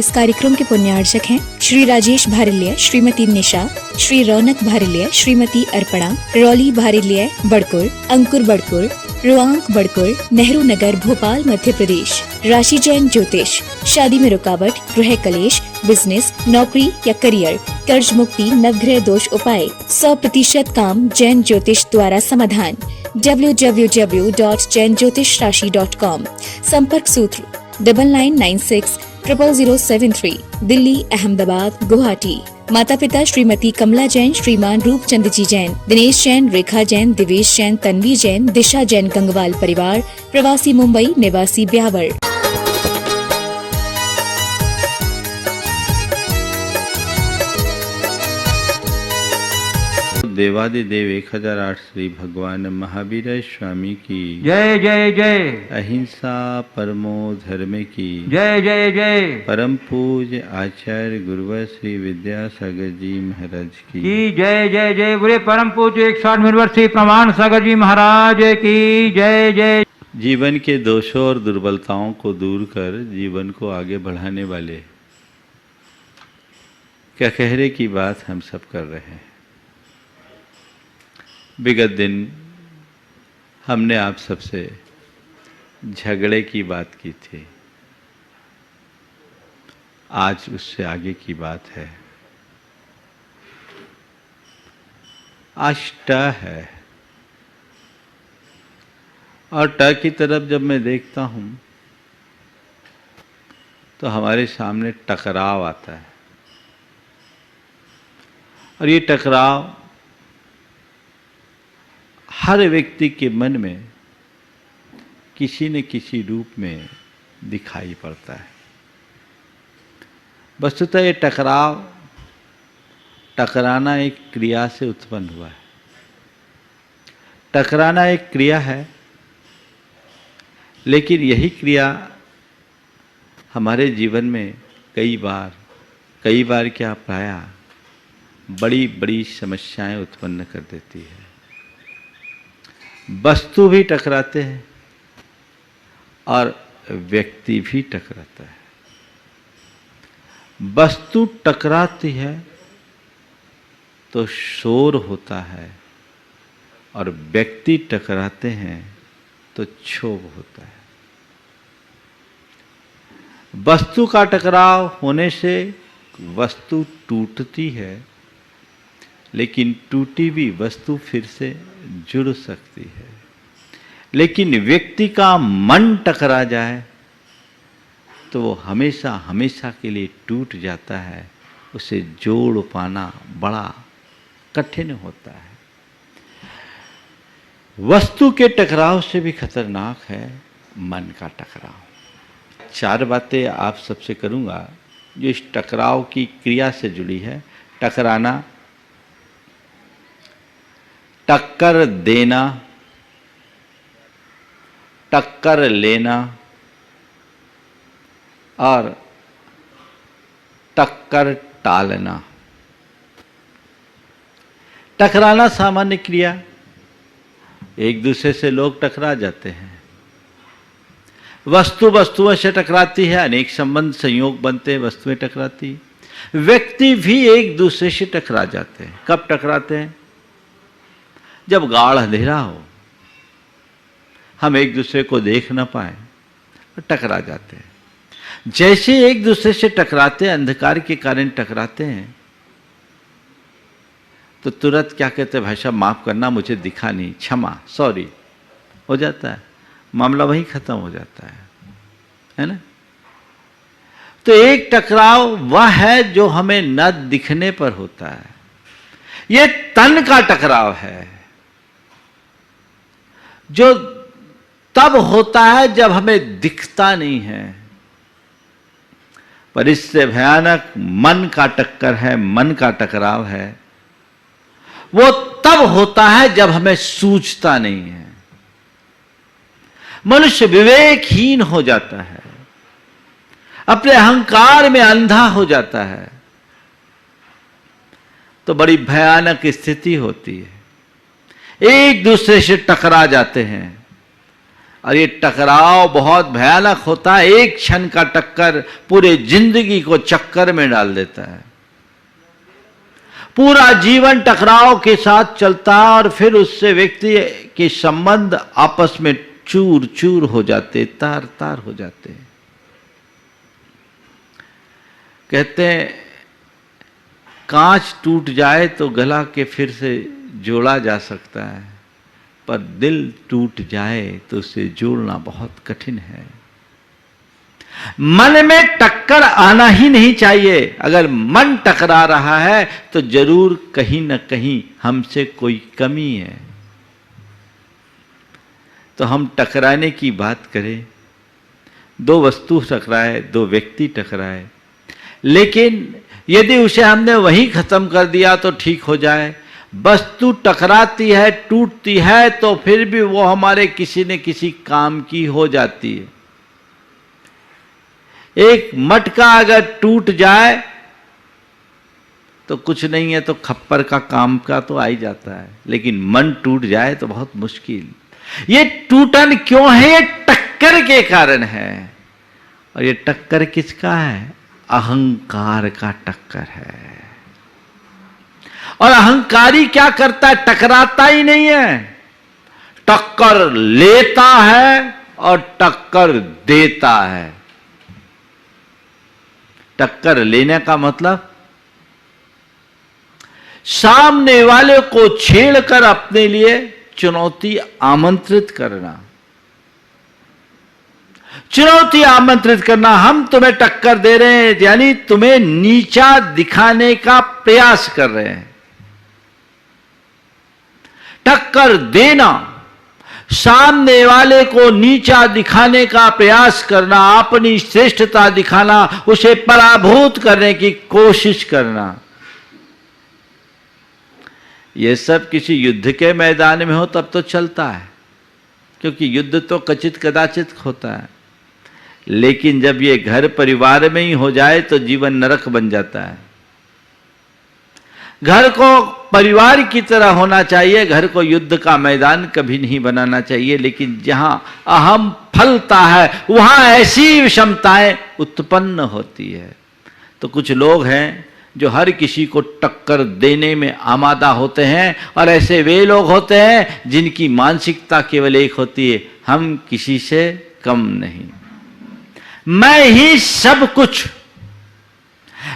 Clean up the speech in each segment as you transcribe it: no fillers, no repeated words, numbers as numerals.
इस कार्यक्रम के पुण्यार्चक हैं श्री राजेश भारिल्य, श्रीमती निशा, श्री रौनक भारिल्य, श्रीमती अर्पणा, रौली भारिल्य बड़कुर, अंकुर बड़कुर, रुआंक बड़कुर, नेहरू नगर, भोपाल, मध्य प्रदेश। राशि जैन ज्योतिष, शादी में रुकावट, गृह कलेश, बिजनेस, नौकरी या करियर, कर्ज मुक्ति, नवग्रह दोष उपाय, 100% काम जैन ज्योतिष द्वारा समाधान। www.jainjyotishrashi.com। संपर्क सूत्र 9996000073, दिल्ली, अहमदाबाद, गुवाहाटी। माता पिता श्रीमती कमला जैन, श्रीमान रूपचंद जी जैन, दिनेश जैन, रेखा जैन, दिवेश जैन, तन्वी जैन, दिशा जैन। गंगवाल परिवार, प्रवासी मुंबई, निवासी ब्यावर। देवादिदेव 1008 श्री भगवान महावीर स्वामी की जय जय जय। अहिंसा परमो धर्म की जय जय जय। परम पूज्य आचार्य गुरुवर श्री विद्यासागर जी महाराज की जय जय जय। बोले परम पूज्य 108 वर्षीय प्रमाण सागर जी महाराज की जय जय। जीवन के दोषों और दुर्बलताओं को दूर कर जीवन को आगे बढ़ाने वाले कहरे की बात हम सब कर रहे हैं। विगत दिन हमने आप सबसे झगड़े की बात की थी, आज उससे आगे की बात है। आज ट है और ट की तरफ जब मैं देखता हूं तो हमारे सामने टकराव आता है और ये टकराव हर व्यक्ति के मन में किसी न किसी रूप में दिखाई पड़ता है। वस्तुतः ये टकराना एक क्रिया से उत्पन्न हुआ है। टकराना एक क्रिया है, लेकिन यही क्रिया हमारे जीवन में कई बार क्या प्रायः बड़ी बड़ी समस्याएं उत्पन्न कर देती है। वस्तु भी टकराते हैं और व्यक्ति भी टकराता है। वस्तु टकराती है तो शोर होता है और व्यक्ति टकराते हैं तो क्षोभ होता है। वस्तु का टकराव होने से वस्तु टूटती है, लेकिन टूटी हुई वस्तु फिर से जुड़ सकती है। लेकिन व्यक्ति का मन टकरा जाए तो वो हमेशा हमेशा के लिए टूट जाता है। उसे जोड़ पाना बड़ा कठिन होता है। वस्तु के टकराव से भी खतरनाक है मन का टकराव। 4 बातें आप सबसे करूंगा जो इस टकराव की क्रिया से जुड़ी है। टकराना, टक्कर देना, टक्कर लेना और टक्कर टालना। टकराना सामान्य क्रिया, एक दूसरे से लोग टकरा जाते हैं। वस्तुओं से टकराती है, अनेक संबंध संयोग बनते हैं, वस्तुएं टकराती। व्यक्ति भी एक दूसरे से टकरा जाते हैं। कब टकराते हैं? जब गाढ़ अंधेरा हो, हम एक दूसरे को देख ना पाए तो टकरा जाते हैं। जैसे एक दूसरे से टकराते हैं, अंधकार के कारण टकराते हैं, तो तुरंत क्या कहते हैं, भाई साहब माफ करना, मुझे दिखा नहीं, क्षमा, सॉरी, हो जाता है, मामला वहीं खत्म हो जाता है ना। तो एक टकराव वह है जो हमें न दिखने पर होता है। यह तन का टकराव है जो तब होता है जब हमें दिखता नहीं है। पर इससे भयानक मन का टक्कर है, मन का टकराव है। वो तब होता है जब हमें सूझता नहीं है। मनुष्य विवेकहीन हो जाता है, अपने अहंकार में अंधा हो जाता है, तो बड़ी भयानक स्थिति होती है। एक दूसरे से टकरा जाते हैं, और ये टकराव बहुत भयानक होता है। एक क्षण का टक्कर पूरे जिंदगी को चक्कर में डाल देता है। पूरा जीवन टकराव के साथ चलता है और फिर उससे व्यक्ति के संबंध आपस में चूर चूर हो जाते, तार तार हो जाते हैं। कहते हैं कांच टूट जाए तो गला के फिर से जोड़ा जा सकता है, पर दिल टूट जाए तो उसे जोड़ना बहुत कठिन है। मन में टक्कर आना ही नहीं चाहिए। अगर मन टकरा रहा है तो जरूर कहीं न कहीं हमसे कोई कमी है। तो हम टकराने की बात करें, दो वस्तु टकराए, दो व्यक्ति टकराए, लेकिन यदि उसे हमने वहीं खत्म कर दिया तो ठीक हो जाए। वस्तु टकराती है, टूटती है, तो फिर भी वो हमारे किसी न किसी काम की हो जाती है। एक मटका अगर टूट जाए तो कुछ नहीं है, तो खप्पर का काम का तो आ ही जाता है, लेकिन मन टूट जाए तो बहुत मुश्किल। ये टूटन क्यों है? ये टक्कर के कारण है। और ये टक्कर किसका है? अहंकार का टक्कर है। और अहंकारी क्या करता है? टकराता ही नहीं है, टक्कर लेता है और टक्कर देता है। टक्कर लेने का मतलब सामने वाले को छेड़कर अपने लिए चुनौती आमंत्रित करना। चुनौती आमंत्रित करना, हम तुम्हें टक्कर दे रहे हैं, यानी तुम्हें नीचा दिखाने का प्रयास कर रहे हैं। टक्कर देना, सामने वाले को नीचा दिखाने का प्रयास करना, अपनी श्रेष्ठता दिखाना, उसे पराभूत करने की कोशिश करना। यह सब किसी युद्ध के मैदान में हो तब तो चलता है, क्योंकि युद्ध तो कचित कदाचित होता है। लेकिन जब ये घर परिवार में ही हो जाए तो जीवन नरक बन जाता है। घर को परिवार की तरह होना चाहिए, घर को युद्ध का मैदान कभी नहीं बनाना चाहिए। लेकिन जहां अहम फलता है वहां ऐसी विषमताएं उत्पन्न होती है। तो कुछ लोग हैं जो हर किसी को टक्कर देने में आमादा होते हैं, और ऐसे वे लोग होते हैं जिनकी मानसिकता केवल एक होती है, हम किसी से कम नहीं, मैं ही सब कुछ।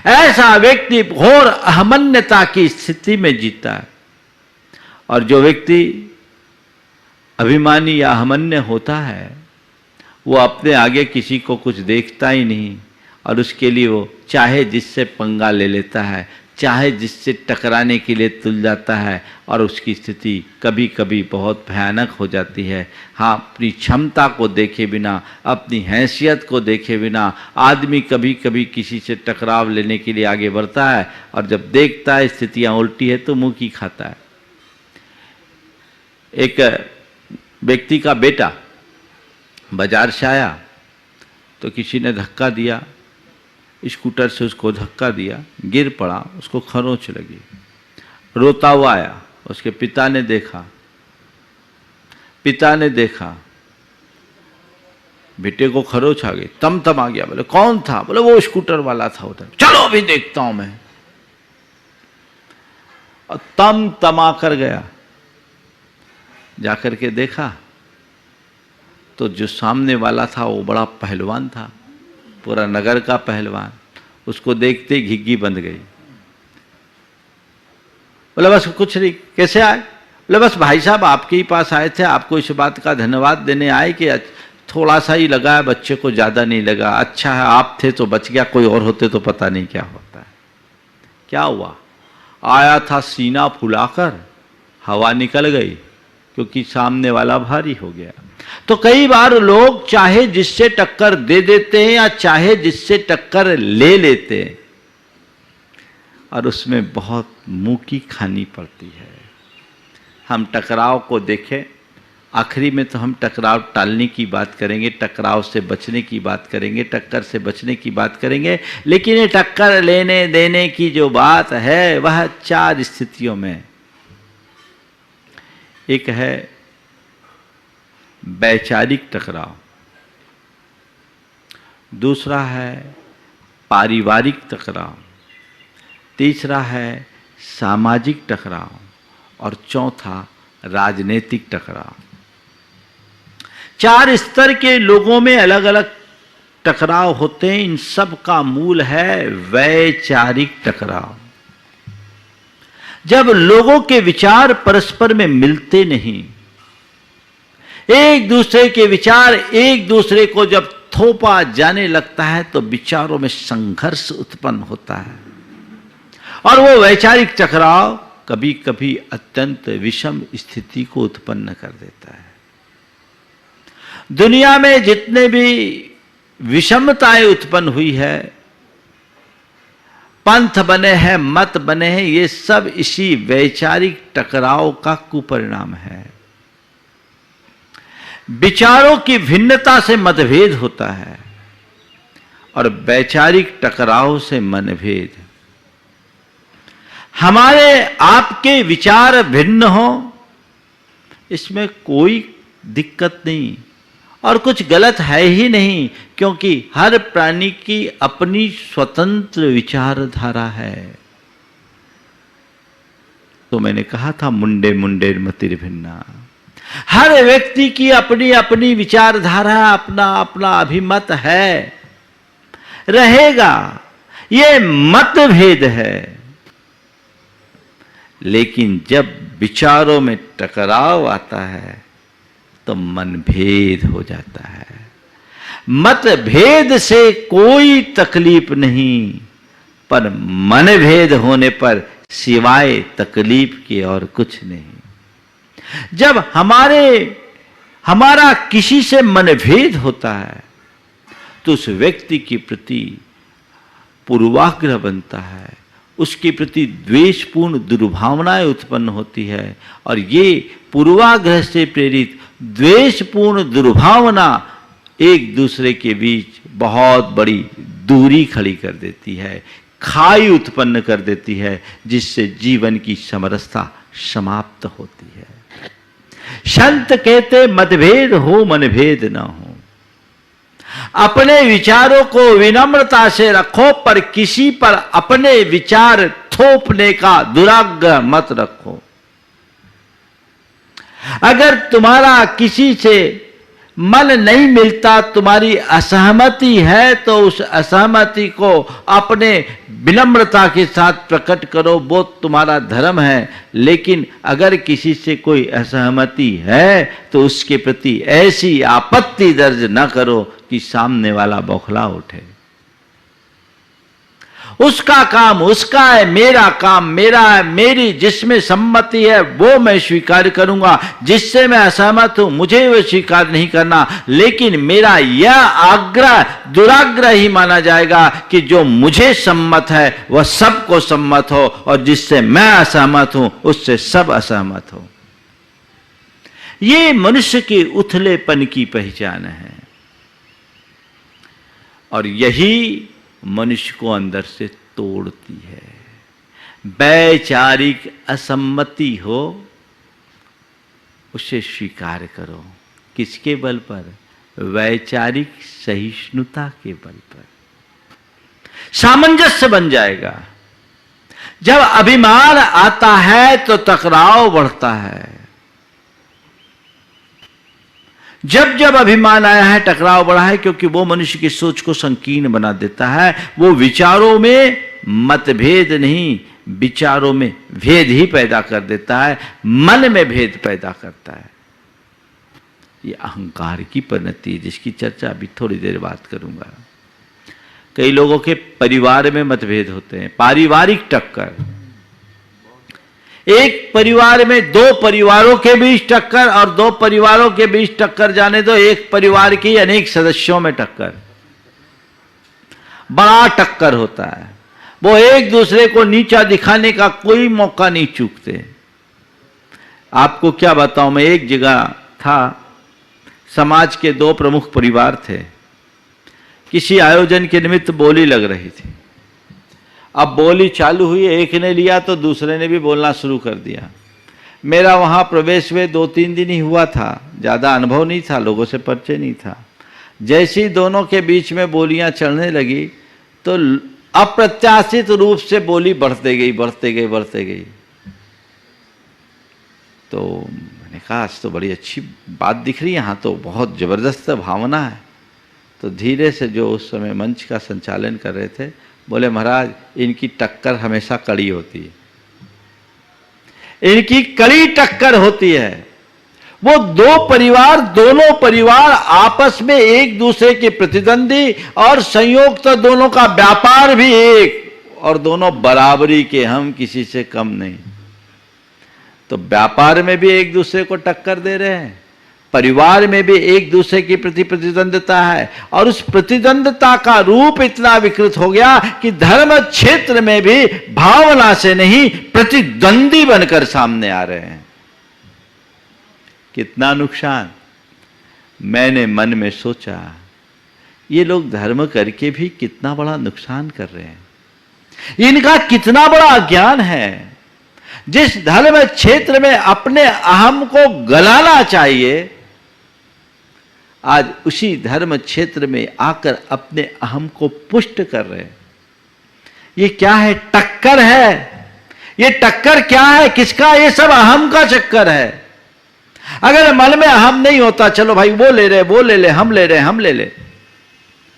ऐसा व्यक्ति घोर अहमन्यता की स्थिति में जीता है। और जो व्यक्ति अभिमानी या अहमन्य होता है वो अपने आगे किसी को कुछ देखता ही नहीं, और उसके लिए वो चाहे जिससे पंगा ले लेता है, चाहे जिससे टकराने के लिए तुल जाता है, और उसकी स्थिति कभी कभी बहुत भयानक हो जाती है। हाँ, अपनी क्षमता को देखे बिना, अपनी हैसियत को देखे बिना आदमी कभी कभी किसी से टकराव लेने के लिए आगे बढ़ता है, और जब देखता है स्थितियाँ उल्टी है तो मुंह की खाता है। एक व्यक्ति का बेटा बाजार से आया तो किसी ने धक्का दिया, स्कूटर से उसको धक्का दिया, गिर पड़ा, उसको खरोंच लगी, रोता हुआ आया। उसके पिता ने देखा बेटे को खरोंच आ गई, तम आ गया। बोले कौन था? बोले वो स्कूटर वाला था उधर। चलो अभी देखता हूं मैं। और तमा कर गया, जाकर के देखा तो जो सामने वाला था वो बड़ा पहलवान था, पूरा नगर का पहलवान। उसको देखते ही घिग्गी बंद गई। बोला बस कुछ नहीं, कैसे आए? बोले बस भाई साहब आपके ही पास आए थे, आपको इस बात का धन्यवाद देने आए कि थोड़ा सा ही लगा है, बच्चे को ज़्यादा नहीं लगा। अच्छा है आप थे तो बच गया, कोई और होते तो पता नहीं क्या होता है। क्या हुआ? आया था सीना फुलाकर, हवा निकल गई क्योंकि सामने वाला भारी हो गया। तो कई बार लोग चाहे जिससे टक्कर दे देते हैं या चाहे जिससे टक्कर ले लेते हैं, और उसमें बहुत मुंह की खानी पड़ती है। हम टकराव को देखें, आखिरी में तो हम टकराव टालने की बात करेंगे, टकराव से बचने की बात करेंगे, टक्कर से बचने की बात करेंगे। लेकिन ये टक्कर लेने देने की जो बात है वह 4 स्थितियों में। एक है वैचारिक टकराव, दूसरा है पारिवारिक टकराव, तीसरा है सामाजिक टकराव और चौथा राजनीतिक टकराव। 4 स्तर के लोगों में अलग अलग टकराव होते हैं। इन सब का मूल है वैचारिक टकराव। जब लोगों के विचार परस्पर में मिलते नहीं, एक दूसरे के विचार एक दूसरे को जब थोपा जाने लगता है तो विचारों में संघर्ष उत्पन्न होता है और वो वैचारिक टकराव कभी कभी अत्यंत विषम स्थिति को उत्पन्न कर देता है। दुनिया में जितने भी विषमताएं उत्पन्न हुई है, पंथ बने हैं, मत बने हैं, ये सब इसी वैचारिक टकराव का कुपरिणाम है। विचारों की भिन्नता से मतभेद होता है और वैचारिक टकराव से मनभेद। हमारे आपके विचार भिन्न हो, इसमें कोई दिक्कत नहीं और कुछ गलत है ही नहीं, क्योंकि हर प्राणी की अपनी स्वतंत्र विचारधारा है। तो मैंने कहा था मुंडे मुंडे मतिर्भिन्ना, हर व्यक्ति की अपनी अपनी विचारधारा, अपना अपना अभिमत है, रहेगा। ये मतभेद है, लेकिन जब विचारों में टकराव आता है तो मनभेद हो जाता है। मतभेद से कोई तकलीफ नहीं, पर मनभेद होने पर सिवाय तकलीफ के और कुछ नहीं। जब हमारा किसी से मनभेद होता है तो उस व्यक्ति के प्रति पूर्वाग्रह बनता है, उसके प्रति द्वेषपूर्ण दुर्भावनाएं उत्पन्न होती है और ये पूर्वाग्रह से प्रेरित द्वेषपूर्ण दुर्भावना एक दूसरे के बीच बहुत बड़ी दूरी खड़ी कर देती है, खाई उत्पन्न कर देती है, जिससे जीवन की समरसता समाप्त होती है। संत कहते मतभेद हो मनभेद न हो। अपने विचारों को विनम्रता से रखो, पर किसी पर अपने विचार थोपने का दुराग्रह मत रखो। अगर तुम्हारा किसी से मन नहीं मिलता, तुम्हारी असहमति है, तो उस असहमति को अपने विनम्रता के साथ प्रकट करो, वो तुम्हारा धर्म है। लेकिन अगर किसी से कोई असहमति है तो उसके प्रति ऐसी आपत्ति दर्ज न करो कि सामने वाला बौखला उठे। उसका काम उसका है, मेरा काम मेरा है। मेरी जिसमें सम्मति है वो मैं स्वीकार करूंगा, जिससे मैं असहमत हूं मुझे वो स्वीकार नहीं करना। लेकिन मेरा यह आग्रह दुराग्रह ही माना जाएगा कि जो मुझे सम्मत है वह सबको सम्मत हो, और जिससे मैं असहमत हूं उससे सब असहमत हो। ये मनुष्य के उथलेपन की पहचान है और यही मनुष्य को अंदर से तोड़ती है। वैचारिक असम्मति हो उसे स्वीकार करो। किसके बल पर? वैचारिक सहिष्णुता के बल पर। सामंजस्य बन जाएगा। जब अभिमान आता है तो टकराव बढ़ता है। जब जब अभिमान आया है टकराव बढ़ा है, क्योंकि वो मनुष्य की सोच को संकीर्ण बना देता है। वो विचारों में मतभेद नहीं, विचारों में भेद ही पैदा कर देता है, मन में भेद पैदा करता है। ये अहंकार की परिणति है, जिसकी चर्चा अभी थोड़ी देर बाद करूंगा। कई लोगों के परिवार में मतभेद होते हैं, पारिवारिक टक्कर। एक परिवार में दो परिवारों के बीच टक्कर, और दो परिवारों के बीच टक्कर जाने दो, एक परिवार की अनेक सदस्यों में टक्कर, बड़ा टक्कर होता है। वो एक दूसरे को नीचा दिखाने का कोई मौका नहीं चूकते। आपको क्या बताऊं, मैं एक जगह था, समाज के दो प्रमुख परिवार थे, किसी आयोजन के निमित्त बोली लग रही थी। अब बोली चालू हुई, एक ने लिया तो दूसरे ने भी बोलना शुरू कर दिया। मेरा वहाँ प्रवेश हुए 2-3 दिन ही हुआ था, ज़्यादा अनुभव नहीं था, लोगों से परिचय नहीं था। जैसे ही दोनों के बीच में बोलियां चढ़ने लगी तो अप्रत्याशित रूप से बोली बढ़ते गई। तो मैंने कहा आज तो बड़ी अच्छी बात दिख रही है, यहाँ तो बहुत ज़बरदस्त भावना है। तो धीरे से जो उस समय मंच का संचालन कर रहे थे बोले, महाराज इनकी टक्कर हमेशा कड़ी होती है, इनकी कड़ी टक्कर होती है। वो दोनों परिवार आपस में एक दूसरे के प्रतिद्वंदी और संयोग तो दोनों का व्यापार भी एक और दोनों बराबरी के, हम किसी से कम नहीं। तो व्यापार में भी एक दूसरे को टक्कर दे रहे हैं, परिवार में भी एक दूसरे की प्रति प्रतिद्वंदता है और उस प्रतिद्वंदता का रूप इतना विकृत हो गया कि धर्म क्षेत्र में भी भावना से नहीं प्रतिद्वंदी बनकर सामने आ रहे हैं। कितना नुकसान। मैंने मन में सोचा ये लोग धर्म करके भी कितना बड़ा नुकसान कर रहे हैं, इनका कितना बड़ा अज्ञान है। जिस धर्म क्षेत्र में अपने अहम को गलाना चाहिए, आज उसी धर्म क्षेत्र में आकर अपने अहम को पुष्ट कर रहे हैं। ये क्या है? टक्कर है। ये टक्कर क्या है? किसका? ये सब अहम का चक्कर है। अगर मन में अहम नहीं होता, चलो भाई वो ले रहे, वो ले ले, हम ले रहे, हम ले ले,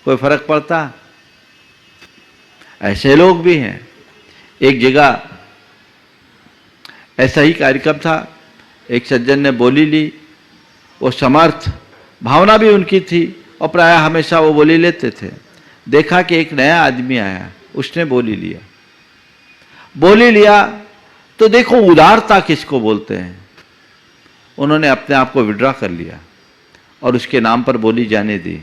कोई फर्क पड़ता? ऐसे लोग भी हैं। एक जगह ऐसा ही कार्यक्रम था, एक सज्जन ने बोली ली, वो समर्थ भावना भी उनकी थी और प्राय हमेशा वो बोली लेते थे। देखा कि एक नया आदमी आया, उसने बोली लिया तो देखो उदारता किसको बोलते हैं। उन्होंने अपने आप को विड्रॉ कर लिया और उसके नाम पर बोली जाने दी।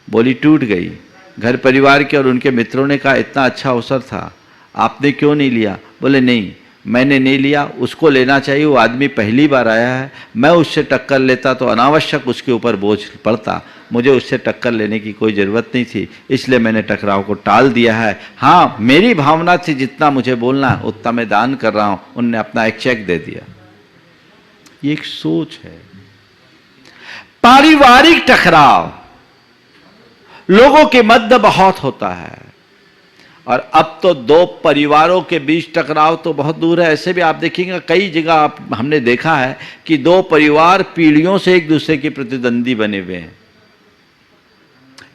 बोली टूट गई। घर परिवार के और उनके मित्रों ने कहा इतना अच्छा अवसर था, आपने क्यों नहीं लिया? बोले नहीं, मैंने नहीं लिया, उसको लेना चाहिए, वो आदमी पहली बार आया है, मैं उससे टक्कर लेता तो अनावश्यक उसके ऊपर बोझ पड़ता, मुझे उससे टक्कर लेने की कोई ज़रूरत नहीं थी, इसलिए मैंने टकराव को टाल दिया है। हाँ, मेरी भावना थी जितना मुझे बोलना है उतना मैं दान कर रहा हूँ। उनने अपना एक चेक दे दिया। ये एक सोच है। पारिवारिक टकराव लोगों के मध्य बहुत होता है और अब तो दो परिवारों के बीच टकराव तो बहुत दूर है। ऐसे भी आप देखेंगे कई जगह हमने देखा है कि दो परिवार पीढ़ियों से एक दूसरे के प्रतिद्वंदी बने हुए हैं,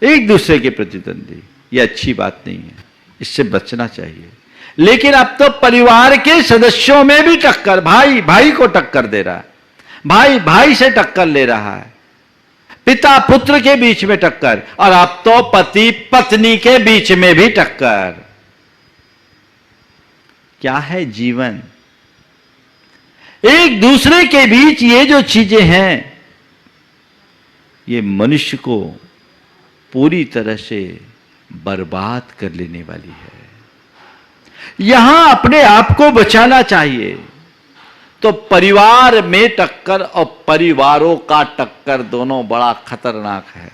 एक दूसरे के प्रतिद्वंदी। ये अच्छी बात नहीं है, इससे बचना चाहिए। लेकिन अब तो परिवार के सदस्यों में भी टक्कर, भाई भाई को टक्कर दे रहा है, भाई भाई से टक्कर ले रहा है, पिता पुत्र के बीच में टक्कर, और अब तो पति पत्नी के बीच में भी टक्कर। क्या है जीवन? एक दूसरे के बीच ये जो चीजें हैं, ये मनुष्य को पूरी तरह से बर्बाद कर लेने वाली है। यहां अपने आप को बचाना चाहिए। तो परिवार में टक्कर और परिवारों का टक्कर दोनों बड़ा खतरनाक है।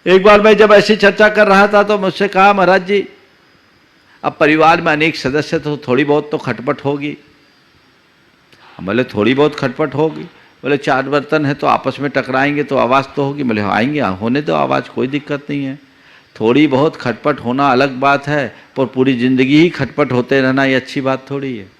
एक बार मैं जब ऐसी चर्चा कर रहा था तो मुझसे कहा, महाराज जी अब परिवार में अनेक सदस्य तो थोड़ी बहुत तो खटपट होगी। बोले थोड़ी बहुत खटपट होगी? बोले 4 बर्तन है तो आपस में टकराएंगे तो आवाज़ तो होगी। बोले आएंगे, होने दो आवाज़, कोई दिक्कत नहीं है। थोड़ी बहुत खटपट होना अलग बात है, पर पूरी जिंदगी ही खटपट होते रहना ये अच्छी बात थोड़ी है।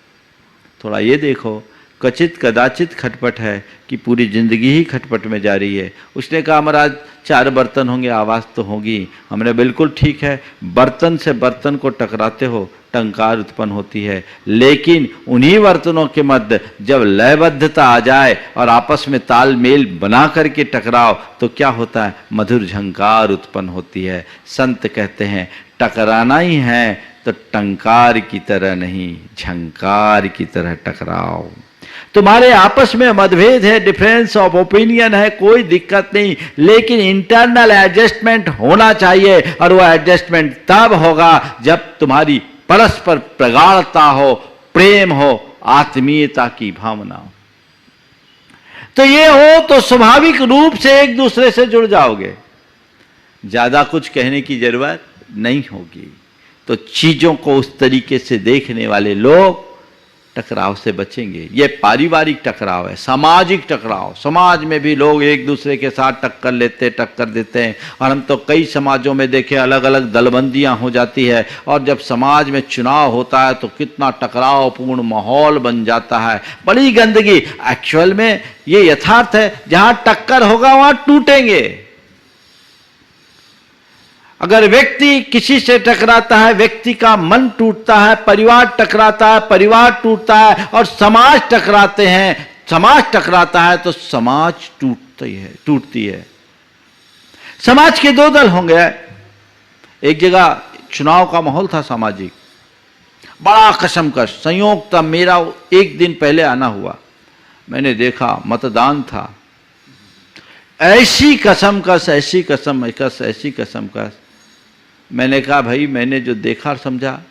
थोड़ा ये देखो, कचित कदाचित खटपट है कि पूरी जिंदगी ही खटपट में जा रही है। उसने कहा महाराज 4 बर्तन होंगे, आवाज़ तो होगी। हमने बिल्कुल ठीक है, बर्तन से बर्तन को टकराते हो टंकार उत्पन्न होती है, लेकिन उन्हीं बर्तनों के मध्य जब लयबद्धता आ जाए और आपस में तालमेल बना करके टकराव तो क्या होता है? मधुर झंकार उत्पन्न होती है। संत कहते हैं टकराना ही है तो टंकार की तरह नहीं, झंकार की तरह टकराओ। तुम्हारे आपस में मतभेद है, डिफरेंस ऑफ ओपिनियन है, कोई दिक्कत नहीं, लेकिन इंटरनल एडजस्टमेंट होना चाहिए। और वह एडजस्टमेंट तब होगा जब तुम्हारी परस्पर प्रगाढ़ता हो, प्रेम हो, आत्मीयता की भावना हो। तो ये हो तो स्वाभाविक रूप से एक दूसरे से जुड़ जाओगे, ज्यादा कुछ कहने की जरूरत नहीं होगी। तो चीजों को उस तरीके से देखने वाले लोग टकराव से बचेंगे। ये पारिवारिक टकराव है, सामाजिक टकराव। समाज में भी लोग एक दूसरे के साथ टक्कर देते हैं, और हम तो कई समाजों में देखें अलग अलग दलबंदियां हो जाती है, और जब समाज में चुनाव होता है तो कितना टकरावपूर्ण माहौल बन जाता है, बड़ी गंदगी। एक्चुअल में ये यथार्थ है, जहां टक्कर होगा वहां टूटेंगे। अगर व्यक्ति किसी से टकराता है, व्यक्ति का मन टूटता है, परिवार टकराता है, परिवार टूटता है, और समाज टकराते हैं, समाज टकराता है तो समाज टूटती है। समाज के दो दल होंगे। एक जगह चुनाव का माहौल था सामाजिक, बड़ा कशमकश। संयोग था, मेरा एक दिन पहले आना हुआ, मैंने देखा मतदान था। ऐसी कसमकस, ऐसी कसमकस, ऐसी कसमकस। मैंने कहा भाई, मैंने जो देखा और समझा,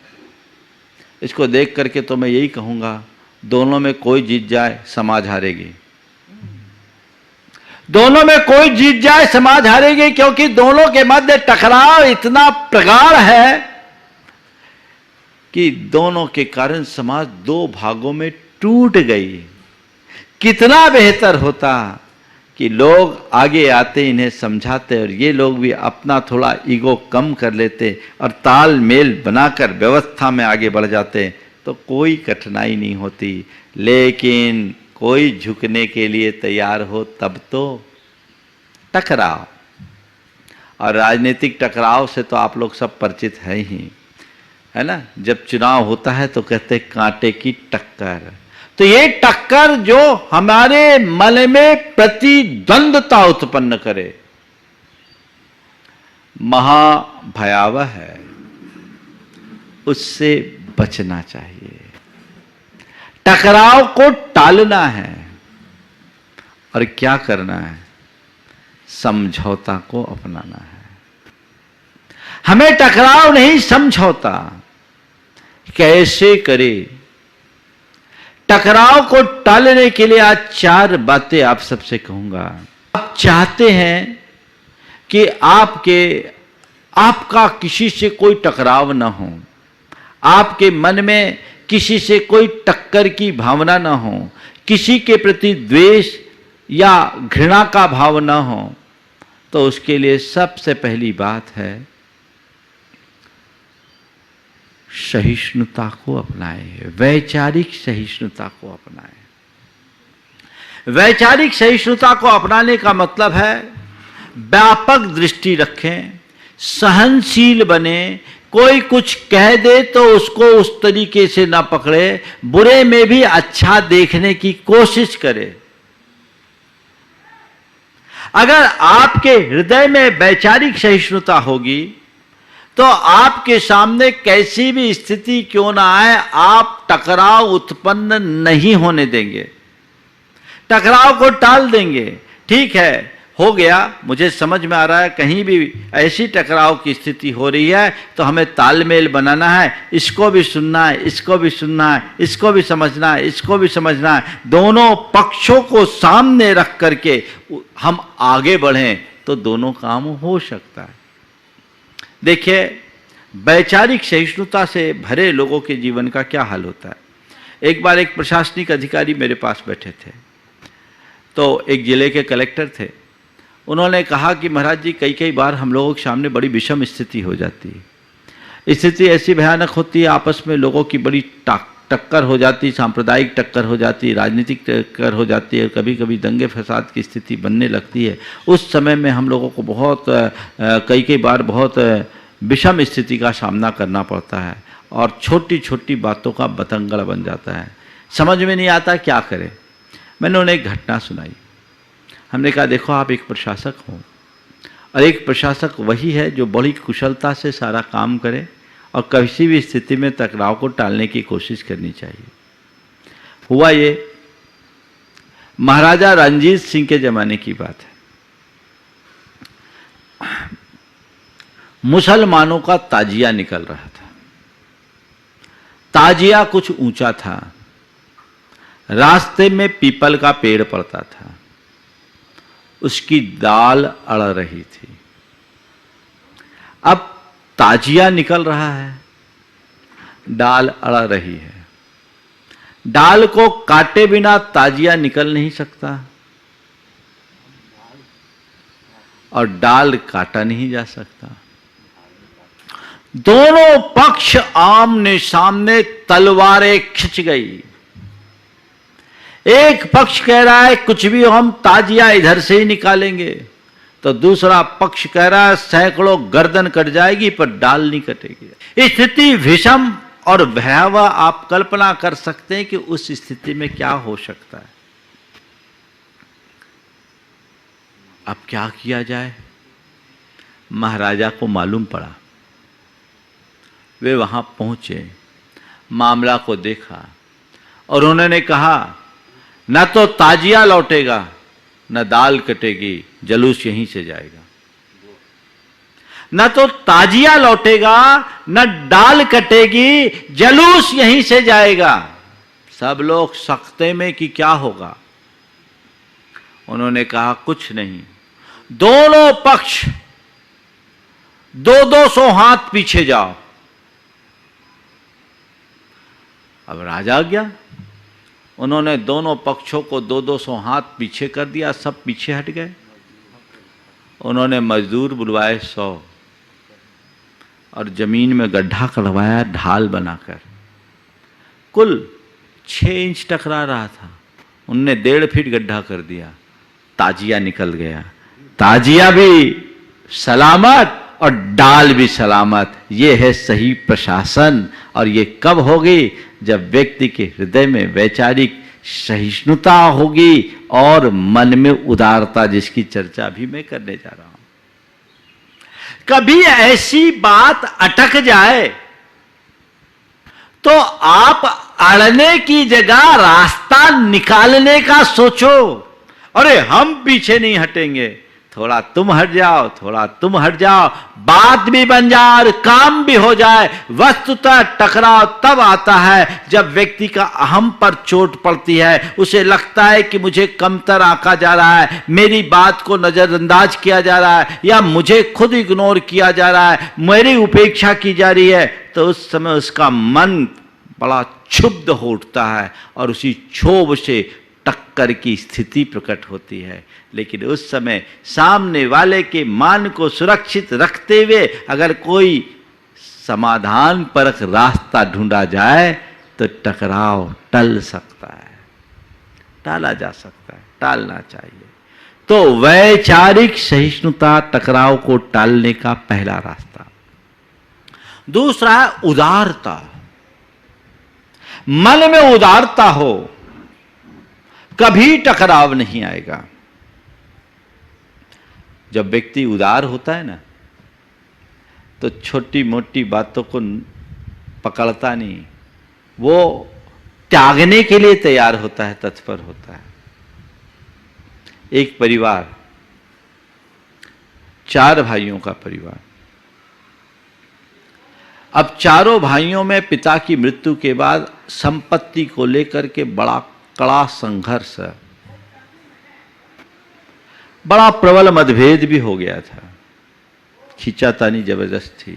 इसको देख करके तो मैं यही कहूंगा, दोनों में कोई जीत जाए समाज हारेगी। दोनों में कोई जीत जाए समाज हारेगी, क्योंकि दोनों के मध्य टकराव इतना प्रगाढ़ है कि दोनों के कारण समाज दो भागों में टूट गई। कितना बेहतर होता कि लोग आगे आते, इन्हें समझाते, और ये लोग भी अपना थोड़ा ईगो कम कर लेते और तालमेल बनाकर व्यवस्था में आगे बढ़ जाते, तो कोई कठिनाई नहीं होती। लेकिन कोई झुकने के लिए तैयार हो तब तो टकराव। और राजनीतिक टकराव से तो आप लोग सब परिचित हैं ही, है ना। जब चुनाव होता है तो कहते कांटे की टक्कर। तो ये टक्कर जो हमारे मन में प्रतिद्वंद्वता उत्पन्न करे, महाभयावह है, उससे बचना चाहिए। टकराव को टालना है, और क्या करना है, समझौता को अपनाना है। हमें टकराव नहीं, समझौता। कैसे करे? टकराव को टालने के लिए आज 4 बातें आप सबसे कहूंगा। आप चाहते हैं कि आपका किसी से कोई टकराव ना हो, आपके मन में किसी से कोई टक्कर की भावना ना हो, किसी के प्रति द्वेष या घृणा का भाव ना हो, तो उसके लिए सबसे पहली बात है सहिष्णुता को अपनाएं, वैचारिक सहिष्णुता को अपनाएं। वैचारिक सहिष्णुता को अपनाने का मतलब है व्यापक दृष्टि रखें, सहनशील बने। कोई कुछ कह दे तो उसको उस तरीके से ना पकड़े, बुरे में भी अच्छा देखने की कोशिश करे। अगर आपके हृदय में वैचारिक सहिष्णुता होगी तो आपके सामने कैसी भी स्थिति क्यों ना आए, आप टकराव उत्पन्न नहीं होने देंगे, टकराव को टाल देंगे। ठीक है, हो गया, मुझे समझ में आ रहा है, कहीं भी ऐसी टकराव की स्थिति हो रही है तो हमें तालमेल बनाना है, इसको भी सुनना है, इसको भी सुनना है, इसको भी समझना है, इसको भी समझना है। दोनों पक्षों को सामने रख करके हम आगे बढ़ें तो दोनों काम हो सकता है। देखिए, वैचारिक सहिष्णुता से भरे लोगों के जीवन का क्या हाल होता है। एक बार एक प्रशासनिक अधिकारी मेरे पास बैठे थे, तो एक जिले के कलेक्टर थे। उन्होंने कहा कि महाराज जी, कई बार हम लोगों के सामने बड़ी विषम स्थिति हो जाती है। स्थिति ऐसी भयानक होती है, आपस में लोगों की बड़ी टक्कर हो जाती, सांप्रदायिक टक्कर हो जाती, राजनीतिक टक्कर हो जाती है, कभी कभी दंगे फसाद की स्थिति बनने लगती है। उस समय में हम लोगों को बहुत कई बार बहुत विषम स्थिति का सामना करना पड़ता है, और छोटी छोटी बातों का बतंगड़ बन जाता है, समझ में नहीं आता क्या करें। मैंने उन्हें एक घटना सुनाई। हमने कहा, देखो, आप एक प्रशासक हो, और एक प्रशासक वही है जो बड़ी कुशलता से सारा काम करे और किसी भी स्थिति में टकराव को टालने की कोशिश करनी चाहिए। हुआ ये, महाराजा रणजीत सिंह के जमाने की बात है। मुसलमानों का ताजिया निकल रहा था। ताजिया कुछ ऊंचा था, रास्ते में पीपल का पेड़ पड़ता था, उसकी डाल अड़ रही थी। अब ताजिया निकल रहा है, डाल अड़ रही है। डाल को काटे बिना ताजिया निकल नहीं सकता और डाल काटा नहीं जा सकता। दोनों पक्ष आमने सामने तलवारें खिंच गई। एक पक्ष कह रहा है कुछ भी हम ताजिया इधर से ही निकालेंगे, तो दूसरा पक्ष कह रहा है सैकड़ों गर्दन कट जाएगी पर डाल नहीं कटेगी। स्थिति विषम और भयावह। आप कल्पना कर सकते हैं कि उस स्थिति में क्या हो सकता है। अब क्या किया जाए? महाराजा को मालूम पड़ा। वे वहां पहुंचे, मामला को देखा और उन्होंने कहा न तो ताजिया लौटेगा न दाल कटेगी, जलूस यहीं से जाएगा। न तो ताजिया लौटेगा न डाल कटेगी, जलूस यहीं से जाएगा। सब लोग सकते में कि क्या होगा। उन्होंने कहा कुछ नहीं, दोनों पक्ष 200 हाथ पीछे जाओ। अब राजा गया, उन्होंने दोनों पक्षों को 200 हाथ पीछे कर दिया, सब पीछे हट गए। उन्होंने मजदूर बुलवाए 100 और जमीन में गड्ढा करवाया ढाल बनाकर। कुल 6 इंच टकरा रहा था, उनने 1.5 फीट गड्ढा कर दिया। ताजिया निकल गया। ताजिया भी सलामत और डाल भी सलामत। ये है सही प्रशासन। और ये कब होगी? जब व्यक्ति के हृदय में वैचारिक सहिष्णुता होगी और मन में उदारता, जिसकी चर्चा भी मैं करने जा रहा हूं। कभी ऐसी बात अटक जाए तो आप अड़ने की जगह रास्ता निकालने का सोचो। अरे हम पीछे नहीं हटेंगे, थोड़ा तुम हट जाओ, थोड़ा तुम हट जाओ, बात भी बन जाए और काम भी हो जाए। वस्तुतः टकराव तब आता है जब व्यक्ति का अहम पर चोट पड़ती है। उसे लगता है कि मुझे कमतर आंका जा रहा है, मेरी बात को नजरअंदाज किया जा रहा है, या मुझे खुद इग्नोर किया जा रहा है, मेरी उपेक्षा की जा रही है। तो उस समय उसका मन बड़ा क्षुब्ध हो उठता है और उसी क्षोभ से टक्कर की स्थिति प्रकट होती है। लेकिन उस समय सामने वाले के मान को सुरक्षित रखते हुए अगर कोई समाधान परक रास्ता ढूंढा जाए तो टकराव टल सकता है, टाला जा सकता है, टालना चाहिए। तो वैचारिक सहिष्णुता टकराव को टालने का पहला रास्ता। दूसरा है उदारता। मन में उदारता हो, कभी टकराव नहीं आएगा। जब व्यक्ति उदार होता है ना, तो छोटी मोटी बातों को पकड़ता नहीं, वो त्यागने के लिए तैयार होता है, तत्पर होता है। एक परिवार, 4 भाइयों का परिवार। अब चारों भाइयों में पिता की मृत्यु के बाद संपत्ति को लेकर के बड़ा कड़ा संघर्ष, बड़ा प्रबल मतभेद भी हो गया था, खींचातानी जबरदस्त थी।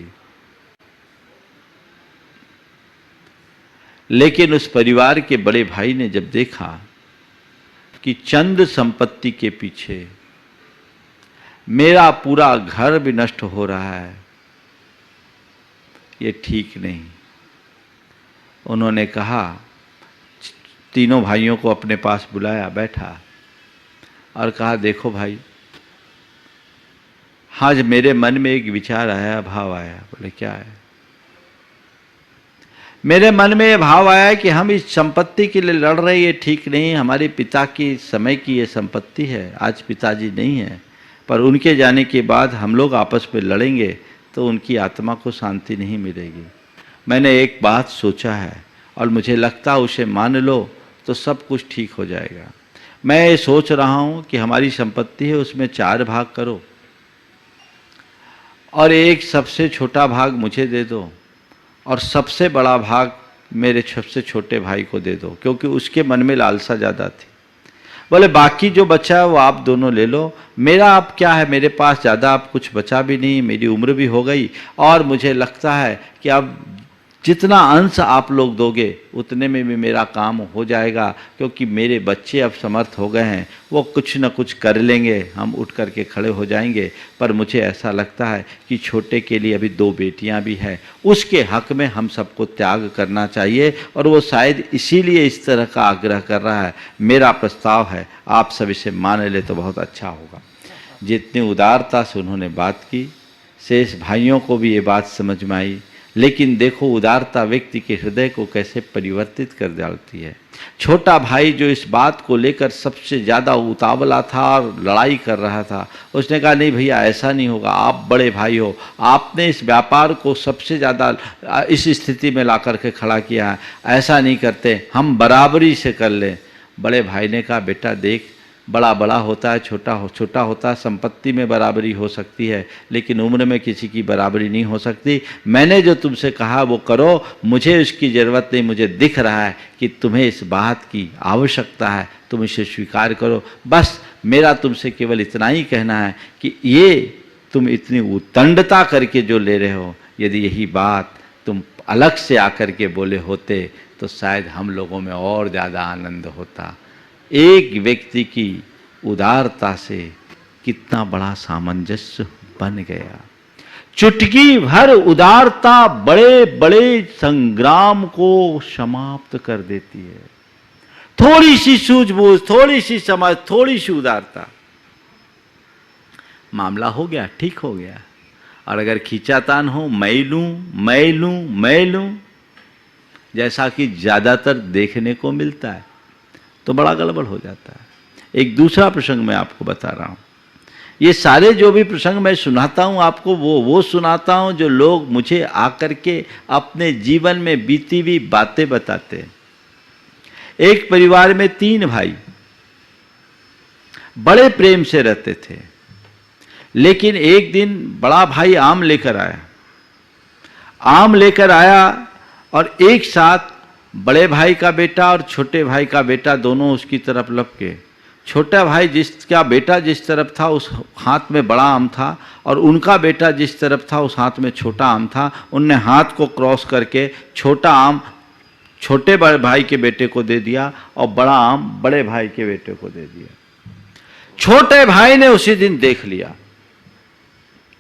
लेकिन उस परिवार के बड़े भाई ने जब देखा कि चंद संपत्ति के पीछे मेरा पूरा घर भी नष्ट हो रहा है, ये ठीक नहीं। उन्होंने कहा, तीनों भाइयों को अपने पास बुलाया, बैठा और कहा, देखो भाई, आज मेरे मन में एक विचार आया, भाव आया। बोले क्या है? मेरे मन में ये भाव आया कि हम इस संपत्ति के लिए लड़ रहे, ये ठीक नहीं। हमारे पिता की समय की ये संपत्ति है, आज पिताजी नहीं है, पर उनके जाने के बाद हम लोग आपस में लड़ेंगे तो उनकी आत्मा को शांति नहीं मिलेगी। मैंने एक बात सोचा है और मुझे लगता है उसे मान लो तो सब कुछ ठीक हो जाएगा। मैं ये सोच रहा हूँ कि हमारी संपत्ति है, उसमें 4 भाग करो और एक सबसे छोटा भाग मुझे दे दो और सबसे बड़ा भाग मेरे सबसे छोटे भाई को दे दो, क्योंकि उसके मन में लालसा ज़्यादा थी। बोले बाकी जो बचा है वो आप दोनों ले लो, मेरा अब क्या है, मेरे पास ज़्यादा अब कुछ बचा भी नहीं, मेरी उम्र भी हो गई और मुझे लगता है कि अब जितना अंश आप लोग दोगे उतने में भी मेरा काम हो जाएगा, क्योंकि मेरे बच्चे अब समर्थ हो गए हैं, वो कुछ न कुछ कर लेंगे, हम उठ कर के खड़े हो जाएंगे। पर मुझे ऐसा लगता है कि छोटे के लिए अभी 2 बेटियां भी हैं, उसके हक में हम सबको त्याग करना चाहिए, और वो शायद इसीलिए इस तरह का आग्रह कर रहा है। मेरा प्रस्ताव है, आप सब इसे मान ले तो बहुत अच्छा होगा। जितनी उदारता से उन्होंने बात की, शेष भाइयों को भी ये बात समझ में आई। लेकिन देखो उदारता व्यक्ति के हृदय को कैसे परिवर्तित कर डालती है। छोटा भाई जो इस बात को लेकर सबसे ज़्यादा उतावला था और लड़ाई कर रहा था, उसने कहा नहीं भैया ऐसा नहीं होगा, आप बड़े भाई हो, आपने इस व्यापार को सबसे ज़्यादा इस स्थिति में ला कर के खड़ा किया है, ऐसा नहीं करते, हम बराबरी से कर लें। बड़े भाई ने कहा बेटा देख, बड़ा बड़ा होता है, छोटा होता है, संपत्ति में बराबरी हो सकती है लेकिन उम्र में किसी की बराबरी नहीं हो सकती। मैंने जो तुमसे कहा वो करो, मुझे उसकी ज़रूरत नहीं, मुझे दिख रहा है कि तुम्हें इस बात की आवश्यकता है, तुम इसे स्वीकार करो। बस मेरा तुमसे केवल इतना ही कहना है कि ये तुम इतनी उतंडता करके जो ले रहे हो, यदि यही बात तुम अलग से आकर के बोले होते तो शायद हम लोगों में और ज़्यादा आनंद होता। एक व्यक्ति की उदारता से कितना बड़ा सामंजस्य बन गया। चुटकी भर उदारता बड़े बड़े संग्राम को समाप्त कर देती है। थोड़ी सी सूझबूझ, थोड़ी सी समझ, थोड़ी सी उदारता, मामला हो गया, ठीक हो गया। और अगर खींचातान हो, मैं लूं, जैसा कि ज़्यादातर देखने को मिलता है, तो बड़ा गड़बड़ हो जाता है। एक दूसरा प्रसंग मैं आपको बता रहा हूँ। ये सारे जो भी प्रसंग मैं सुनाता हूँ आपको, वो सुनाता हूँ जो लोग मुझे आकर के अपने जीवन में बीती हुई बातें बताते हैं। एक परिवार में 3 भाई बड़े प्रेम से रहते थे, लेकिन एक दिन बड़ा भाई आम लेकर आया और एक साथ बड़े भाई का बेटा और छोटे भाई का बेटा दोनों उसकी तरफ लपके। छोटा भाई जिसका बेटा जिस तरफ था उस हाथ में बड़ा आम था, और उनका बेटा जिस तरफ था उस हाथ में छोटा आम था। उनने हाथ को क्रॉस करके छोटा आम छोटे भाई के बेटे को दे दिया और बड़ा आम बड़े भाई के बेटे को दे दिया। छोटे भाई ने उसी दिन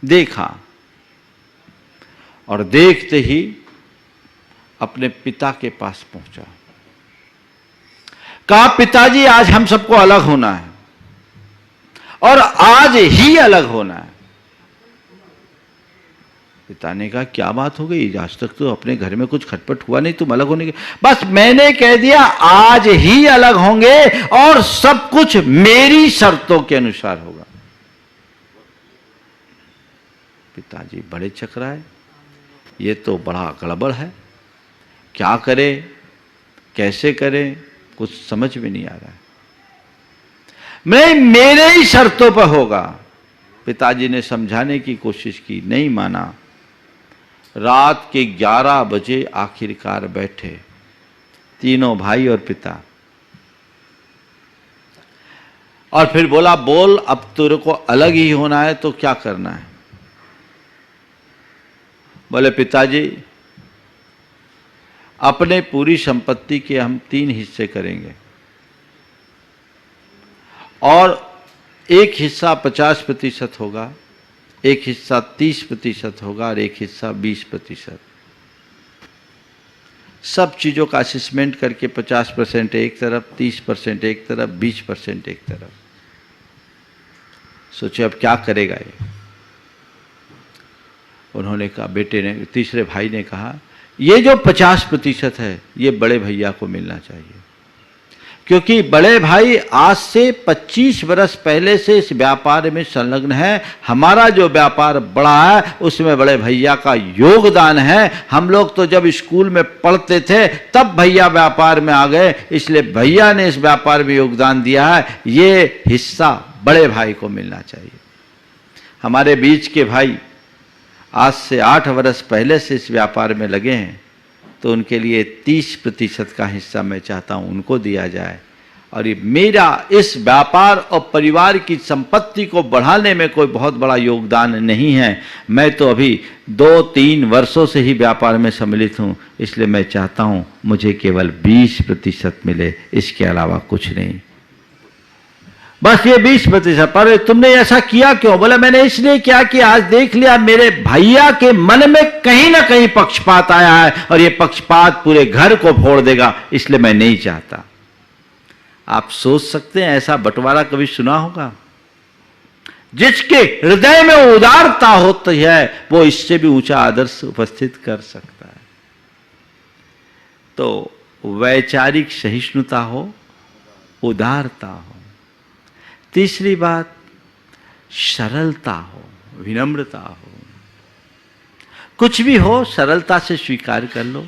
देखा और देखते ही अपने पिता के पास पहुंचा। कहा पिताजी आज हम सबको अलग होना है और आज ही अलग होना है। पिता ने कहा क्या बात हो गई, आज तक तो अपने घर में कुछ खटपट हुआ नहीं, तुम अलग होने के। बस मैंने कह दिया आज ही अलग होंगे और सब कुछ मेरी शर्तों के अनुसार होगा। पिताजी बड़े चकराए, ये तो बड़ा गड़बड़ है, क्या करें कैसे करें, कुछ समझ में नहीं आ रहा है। मैं मेरे ही शर्तों पर होगा। पिताजी ने समझाने की कोशिश की, नहीं माना। रात के 11 बजे आखिरकार बैठे तीनों भाई और पिता, और फिर बोला बोल अब तेरे को अलग ही होना है तो क्या करना है। बोले पिताजी अपने पूरी संपत्ति के हम 3 हिस्से करेंगे और एक हिस्सा 50% होगा, एक हिस्सा 30% होगा और एक हिस्सा 20%। सब चीज़ों का असेसमेंट करके 50% एक तरफ, 30% एक तरफ, 20% एक तरफ। सोचे अब क्या करेगा ये। उन्होंने कहा, बेटे ने, तीसरे भाई ने कहा ये जो 50% है ये बड़े भैया को मिलना चाहिए, क्योंकि बड़े भाई आज से 25 वर्ष पहले से इस व्यापार में संलग्न है। हमारा जो व्यापार बड़ा है उसमें बड़े भैया का योगदान है। हम लोग तो जब स्कूल में पढ़ते थे तब भैया व्यापार में आ गए, इसलिए भैया ने इस व्यापार में योगदान दिया है, ये हिस्सा बड़े भाई को मिलना चाहिए। हमारे बीच के भाई आज से 8 वर्ष पहले से इस व्यापार में लगे हैं, तो उनके लिए 30% का हिस्सा मैं चाहता हूं उनको दिया जाए और ये मेरा इस व्यापार और परिवार की संपत्ति को बढ़ाने में कोई बहुत बड़ा योगदान नहीं है। मैं तो अभी 2-3 वर्षों से ही व्यापार में सम्मिलित हूं, इसलिए मैं चाहता हूं मुझे केवल 20% मिले, इसके अलावा कुछ नहीं। बस ये 20%। पर तुमने ऐसा किया क्यों? बोला मैंने इसलिए किया कि आज देख लिया मेरे भैया के मन में कहीं ना कहीं पक्षपात आया है और ये पक्षपात पूरे घर को फोड़ देगा, इसलिए मैं नहीं चाहता। आप सोच सकते हैं ऐसा बंटवारा कभी सुना होगा? जिसके हृदय में उदारता होती है वो इससे भी ऊंचा आदर्श उपस्थित कर सकता है। तो वैचारिक सहिष्णुता हो, उदारता हो। तीसरी बात सरलता हो, विनम्रता हो। कुछ भी हो सरलता से स्वीकार कर लो,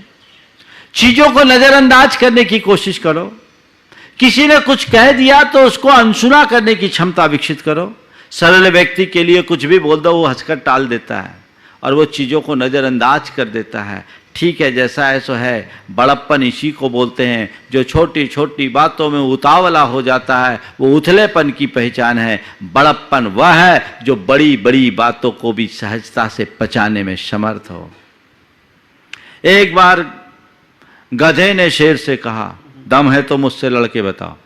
चीजों को नजरअंदाज करने की कोशिश करो। किसी ने कुछ कह दिया तो उसको अनसुना करने की क्षमता विकसित करो। सरल व्यक्ति के लिए कुछ भी बोल दो वो हंसकर टाल देता है और वो चीजों को नजरअंदाज कर देता है। ठीक है, जैसा है सो है। बड़प्पन इसी को बोलते हैं। जो छोटी छोटी बातों में उतावला हो जाता है वो उथलेपन की पहचान है। बड़प्पन वह है जो बड़ी बड़ी बातों को भी सहजता से पचाने में समर्थ हो। एक बार गधे ने शेर से कहा, दम है तो मुझसे लड़के बताओ।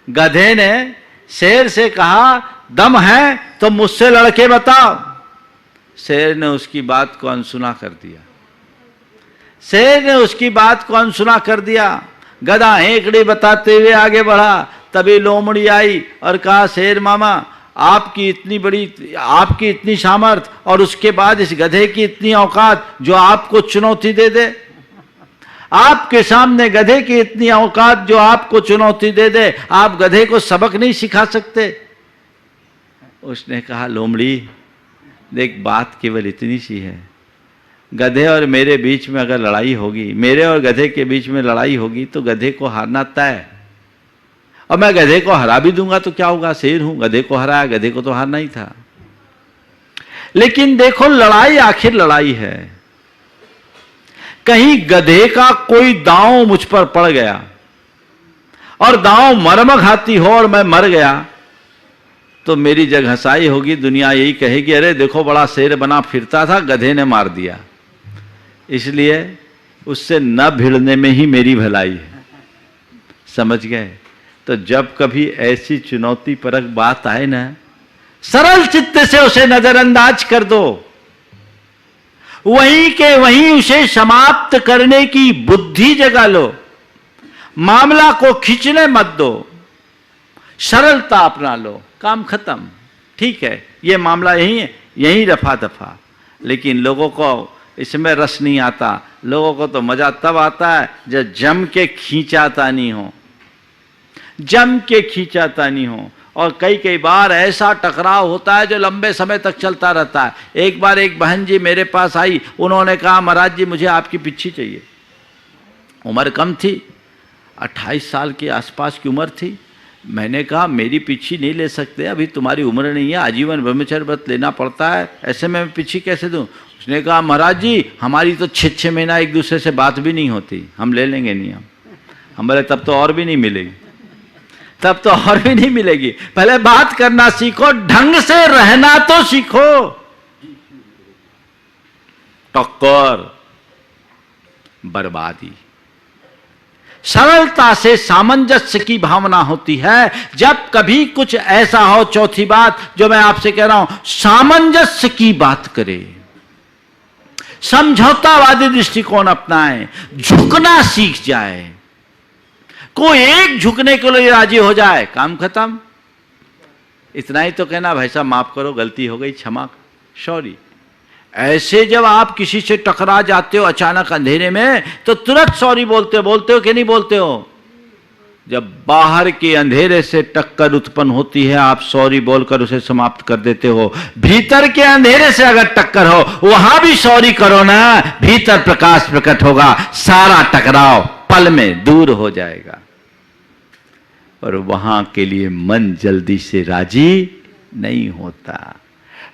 गधे ने शेर से कहा, दम है तो मुझसे लड़के बताओ। शेर ने उसकी बात को अनसुना कर दिया। शेर ने उसकी बात को अनसुना कर दिया। गधा हेकड़ी बताते हुए आगे बढ़ा। तभी लोमड़ी आई और कहा, शेर मामा आपकी इतनी सामर्थ और उसके बाद इस गधे की इतनी औकात जो आपको चुनौती दे दे। आपके सामने गधे की इतनी औकात जो आपको चुनौती दे दे, आप गधे को सबक नहीं सिखा सकते? उसने कहा, लोमड़ी देख बात केवल इतनी सी है, गधे और मेरे बीच में अगर लड़ाई होगी, मेरे और गधे के बीच में लड़ाई होगी तो गधे को हारना तय। और मैं गधे को हरा भी दूंगा तो क्या होगा, शेर हूं, गधे को हराया, गधे को तो हारना ही था। लेकिन देखो लड़ाई आखिर लड़ाई है। कहीं गधे का कोई दांव मुझ पर पड़ गया और दांव मर्मघाती हो और मैं मर गया तो मेरी जग हंसाई होगी। दुनिया यही कहेगी, अरे देखो बड़ा शेर बना फिरता था, गधे ने मार दिया। इसलिए उससे न भिड़ने में ही मेरी भलाई है। समझ गए? तो जब कभी ऐसी चुनौती परक बात आए ना, सरल चित्त से उसे नजरअंदाज कर दो। वहीं के वहीं उसे समाप्त करने की बुद्धि जगा लो। मामला को खींचने मत दो, सरलता अपना लो, काम खत्म। ठीक है, ये मामला यही रफा दफा। लेकिन लोगों को इसमें रस नहीं आता। लोगों को तो मजा तब आता है जब जम के खींचातानी हो, जम के खींचातानी हो। और कई बार ऐसा टकराव होता है जो लंबे समय तक चलता रहता है। एक बार एक बहन जी मेरे पास आई, उन्होंने कहा, महाराज जी मुझे आपकी पिच्छी चाहिए। उम्र कम थी, 28 साल के आसपास की उम्र थी। मैंने कहा मेरी पिच्छी नहीं ले सकते, अभी तुम्हारी उम्र नहीं है, आजीवन ब्रह्मचर्य व्रत लेना पड़ता है, ऐसे में मैं पिच्छी कैसे दूं? उसने कहा, महाराज जी हमारी तो 6 महीना एक दूसरे से बात भी नहीं होती, हम ले लेंगे नहीं। हम बोले तब तो और भी नहीं मिलेगी, तब तो और भी नहीं मिलेगी। पहले बात करना सीखो, ढंग से रहना तो सीखो। टक्कर, बर्बादी। सरलता से सामंजस्य की भावना होती है। जब कभी कुछ ऐसा हो, चौथी बात जो मैं आपसे कह रहा हूं, सामंजस्य की बात करें, समझौतावादी दृष्टिकोण अपनाएं, झुकना सीख जाए। कोई एक झुकने के लिए राजी हो जाए, काम खत्म। इतना ही तो कहना, भाई साहब माफ करो, गलती हो गई, क्षमा, सॉरी। ऐसे जब आप किसी से टकरा जाते हो अचानक अंधेरे में, तो तुरंत सॉरी बोलते हो कि नहीं बोलते हो? जब बाहर के अंधेरे से टक्कर उत्पन्न होती है, आप सॉरी बोलकर उसे समाप्त कर देते हो। भीतर के अंधेरे से अगर टक्कर हो, वहां भी सॉरी करो ना, भीतर प्रकाश प्रकट होगा, सारा टकराव पल में दूर हो जाएगा। और वहां के लिए मन जल्दी से राजी नहीं होता।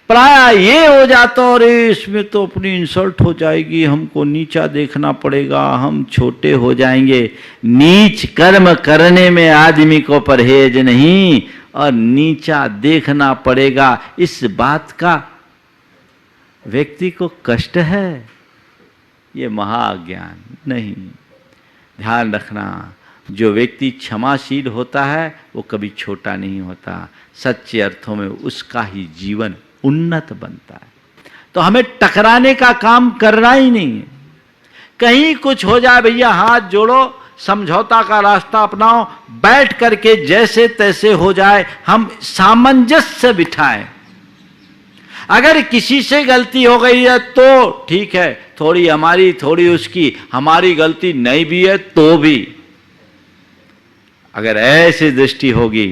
प्राय ये हो जाता और इसमें तो अपनी इंसल्ट हो जाएगी, हमको नीचा देखना पड़ेगा, हम छोटे हो जाएंगे। नीच कर्म करने में आदमी को परहेज नहीं और नीचा देखना पड़ेगा, इस बात का व्यक्ति को कष्ट है। ये महाअज्ञान नहीं। ध्यान रखना, जो व्यक्ति क्षमाशील होता है वो कभी छोटा नहीं होता, सच्चे अर्थों में उसका ही जीवन उन्नत बनता है। तो हमें टकराने का काम करना ही नहीं है। कहीं कुछ हो जाए भैया हाथ जोड़ो, समझौता का रास्ता अपनाओ, बैठ करके जैसे तैसे हो जाए हम सामंजस्य बिठाएं। अगर किसी से गलती हो गई है तो ठीक है, थोड़ी हमारी थोड़ी उसकी, हमारी गलती नहीं भी है तो भी, अगर ऐसी दृष्टि होगी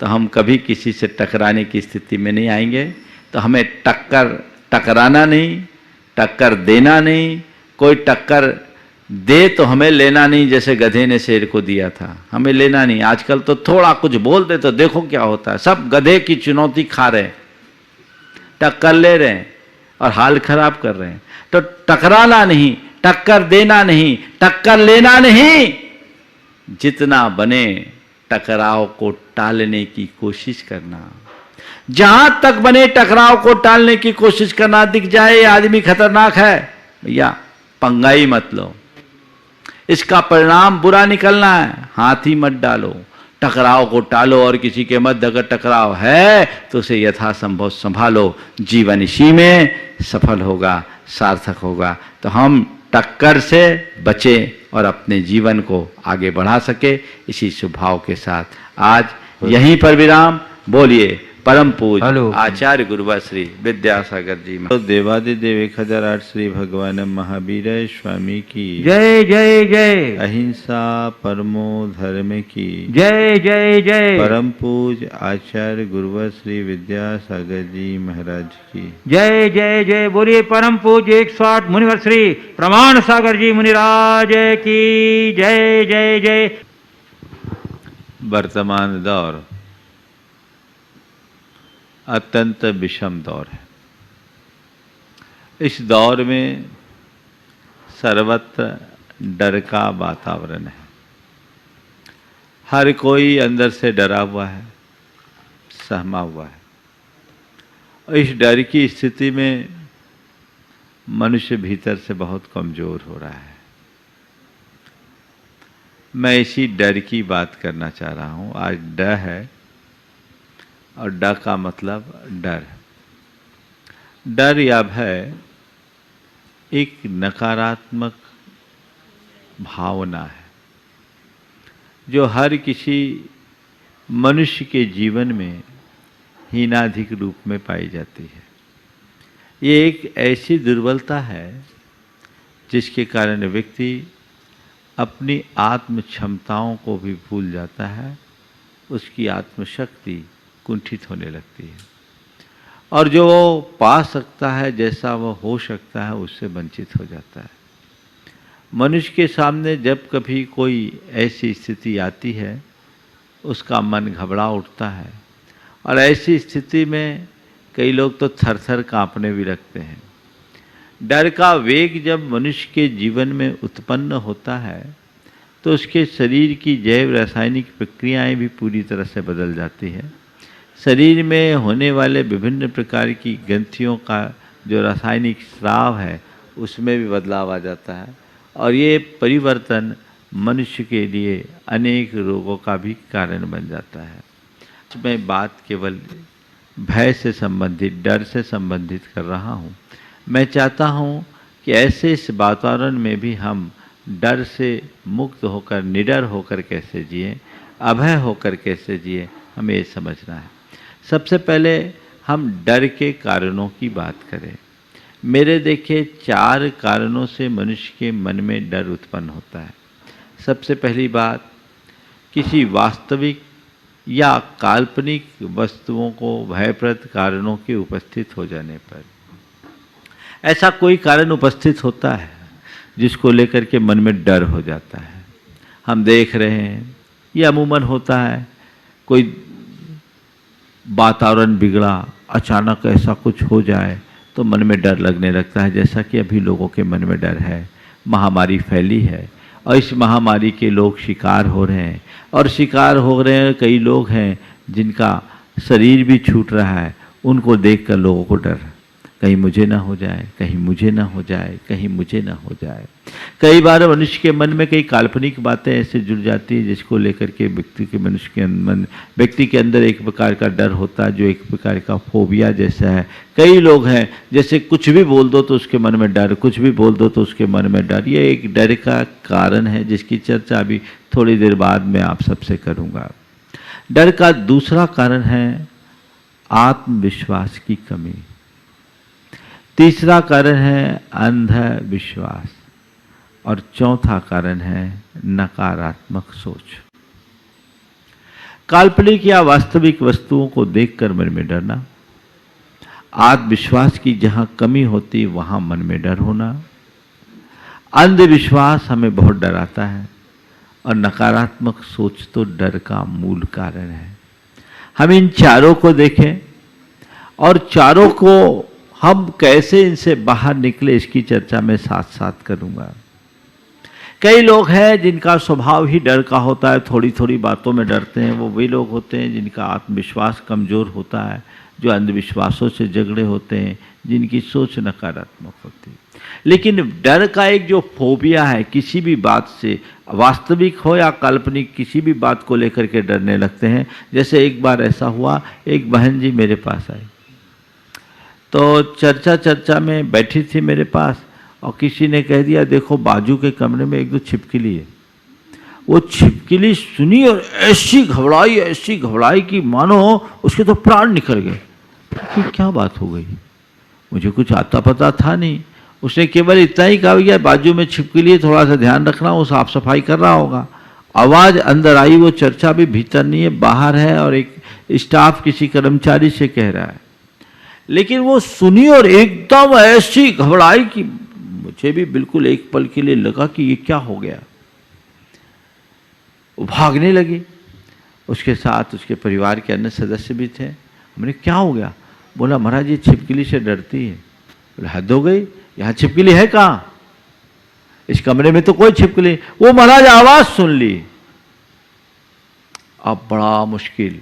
तो हम कभी किसी से टकराने की स्थिति में नहीं आएंगे। तो हमें टकराना नहीं, टक्कर देना नहीं। कोई टक्कर दे तो हमें लेना नहीं, जैसे गधे ने शेर को दिया था, हमें लेना नहीं। आजकल तो थोड़ा कुछ बोल दे तो देखो क्या होता है, सब गधे की चुनौती खा रहे हैं, टक्कर ले रहे हैं और हाल खराब कर रहे हैं। तो टकराना नहीं, टक्कर देना नहीं, टक्कर लेना नहीं, जितना बने टकराव को टालने की कोशिश करना। जहां तक बने टकराव को टालने की कोशिश करना। दिख जाए आदमी खतरनाक है, भैया पंगा ही मत लो, इसका परिणाम बुरा निकलना है, हाथ ही मत डालो, टकराव को टालो। और किसी के मध्य अगर टकराव है तो उसे यथासंभव संभालो, जीवन इसी में सफल होगा, सार्थक होगा। तो हम टक्कर से बचें और अपने जीवन को आगे बढ़ा सके, इसी स्वभाव के साथ आज यहीं पर विराम। बोलिए परम पूज्य आचार्य गुरुवर श्री विद्यासागर जी महाराज, देवादिदेव 1008 श्री भगवान महावीर स्वामी की जय जय जय। अहिंसा परमो धर्म की जय जय जय। परम पूज्य आचार्य गुरुवर श्री विद्यासागर जी महाराज की जय जय जय। बोलिए परम पूज्य 108 मुनिवर श्री प्रमाण सागर जी मुनिराज की जय जय जय। वर्तमान दौर अत्यंत विषम दौर है। इस दौर में सर्वत्र डर का वातावरण है, हर कोई अंदर से डरा हुआ है, सहमा हुआ है। और इस डर की स्थिति में मनुष्य भीतर से बहुत कमजोर हो रहा है। मैं इसी डर की बात करना चाह रहा हूँ। आज डर है और डर का मतलब डर। डर या भय एक नकारात्मक भावना है जो हर किसी मनुष्य के जीवन में हीनाधिक रूप में पाई जाती है। ये एक ऐसी दुर्बलता है जिसके कारण व्यक्ति अपनी आत्म क्षमताओं को भी भूल जाता है, उसकी आत्मशक्ति कुंठित होने लगती है और जो वो पा सकता है, जैसा वो हो सकता है, उससे वंचित हो जाता है। मनुष्य के सामने जब कभी कोई ऐसी स्थिति आती है उसका मन घबरा उठता है और ऐसी स्थिति में कई लोग तो थर थर काँपने भी लगते हैं। डर का वेग जब मनुष्य के जीवन में उत्पन्न होता है तो उसके शरीर की जैव रासायनिक प्रक्रियाएं भी पूरी तरह से बदल जाती है। शरीर में होने वाले विभिन्न प्रकार की ग्रंथियों का जो रासायनिक स्राव है उसमें भी बदलाव आ जाता है और ये परिवर्तन मनुष्य के लिए अनेक रोगों का भी कारण बन जाता है। मैं बात केवल भय से संबंधित, डर से संबंधित कर रहा हूँ। मैं चाहता हूँ कि ऐसे इस वातावरण में भी हम डर से मुक्त होकर, निडर होकर कैसे जिएं, अभय होकर कैसे जिएं, हमें ये समझना है। सबसे पहले हम डर के कारणों की बात करें। मेरे देखिए 4 कारणों से मनुष्य के मन में डर उत्पन्न होता है। सबसे पहली बात, किसी वास्तविक या काल्पनिक वस्तुओं को भयप्रद कारणों के उपस्थित हो जाने पर। ऐसा कोई कारण उपस्थित होता है जिसको लेकर के मन में डर हो जाता है। हम देख रहे हैं ये अमूमन होता है, कोई वातावरण बिगड़ा, अचानक ऐसा कुछ हो जाए तो मन में डर लगने लगता है, जैसा कि अभी लोगों के मन में डर है। महामारी फैली है और इस महामारी के लोग शिकार हो रहे हैं, और शिकार हो रहे हैं कई लोग हैं जिनका शरीर भी छूट रहा है। उनको देखकर लोगों को डर, कहीं मुझे ना हो जाए, कहीं मुझे ना हो जाए, कहीं मुझे ना हो जाए। कई बार मनुष्य के मन में कई काल्पनिक बातें ऐसे जुड़ जाती है जिसको लेकर के व्यक्ति के अंदर एक प्रकार का डर होता है, जो एक प्रकार का फोबिया जैसा है। कई लोग हैं जैसे कुछ भी बोल दो तो उसके मन में डर, कुछ भी बोल दो तो उसके मन में डर। ये एक डर का कारण है जिसकी चर्चा अभी थोड़ी देर बाद मैं आप सबसे करूँगा। डर का दूसरा कारण है आत्मविश्वास की कमी। तीसरा कारण है अंधविश्वास, और चौथा कारण है नकारात्मक सोच। काल्पनिक या वास्तविक वस्तुओं को देखकर मन में डरना, आत्मविश्वास की जहां कमी होती वहां मन में डर होना, अंधविश्वास हमें बहुत डराता है, और नकारात्मक सोच तो डर का मूल कारण है। हम इन चारों को देखें और चारों को हम कैसे इनसे बाहर निकले इसकी चर्चा मैं साथ साथ करूंगा। कई लोग हैं जिनका स्वभाव ही डर का होता है, थोड़ी थोड़ी बातों में डरते हैं। वो वे लोग होते हैं जिनका आत्मविश्वास कमज़ोर होता है, जो अंधविश्वासों से झगड़े होते हैं, जिनकी सोच नकारात्मक होती है। लेकिन डर का एक जो फोबिया है, किसी भी बात से, वास्तविक हो या काल्पनिक, किसी भी बात को लेकर के डरने लगते हैं। जैसे एक बार ऐसा हुआ, एक बहन जी मेरे पास आई, तो चर्चा में बैठी थी मेरे पास, और किसी ने कह दिया देखो बाजू के कमरे में एक दो छिपकली है। वो छिपकली सुनी और ऐसी घबराई कि मानो उसके तो प्राण निकल गए। कि क्या बात हो गई, मुझे कुछ आता पता था नहीं। उसने केवल इतना ही कहा कि बाजू में छिपकली है, थोड़ा सा ध्यान रखना, वो साफ सफाई कर रहा होगा। आवाज़ अंदर आई, वो चर्चा भी भीतर नहीं है, बाहर है, और एक स्टाफ किसी कर्मचारी से कह रहा है। लेकिन वो सुनी और एकदम ऐसी घबराई कि मुझे भी बिल्कुल एक पल के लिए लगा कि ये क्या हो गया। वो भागने लगी, उसके साथ उसके परिवार के अन्य सदस्य भी थे। हमने क्या हो गया? बोला महाराज ये छिपकली से डरती है। बोला हद हो गई, यहाँ छिपकली है कहाँ? इस कमरे में तो कोई छिपकली। वो महाराज आवाज सुन ली। अब बड़ा मुश्किल,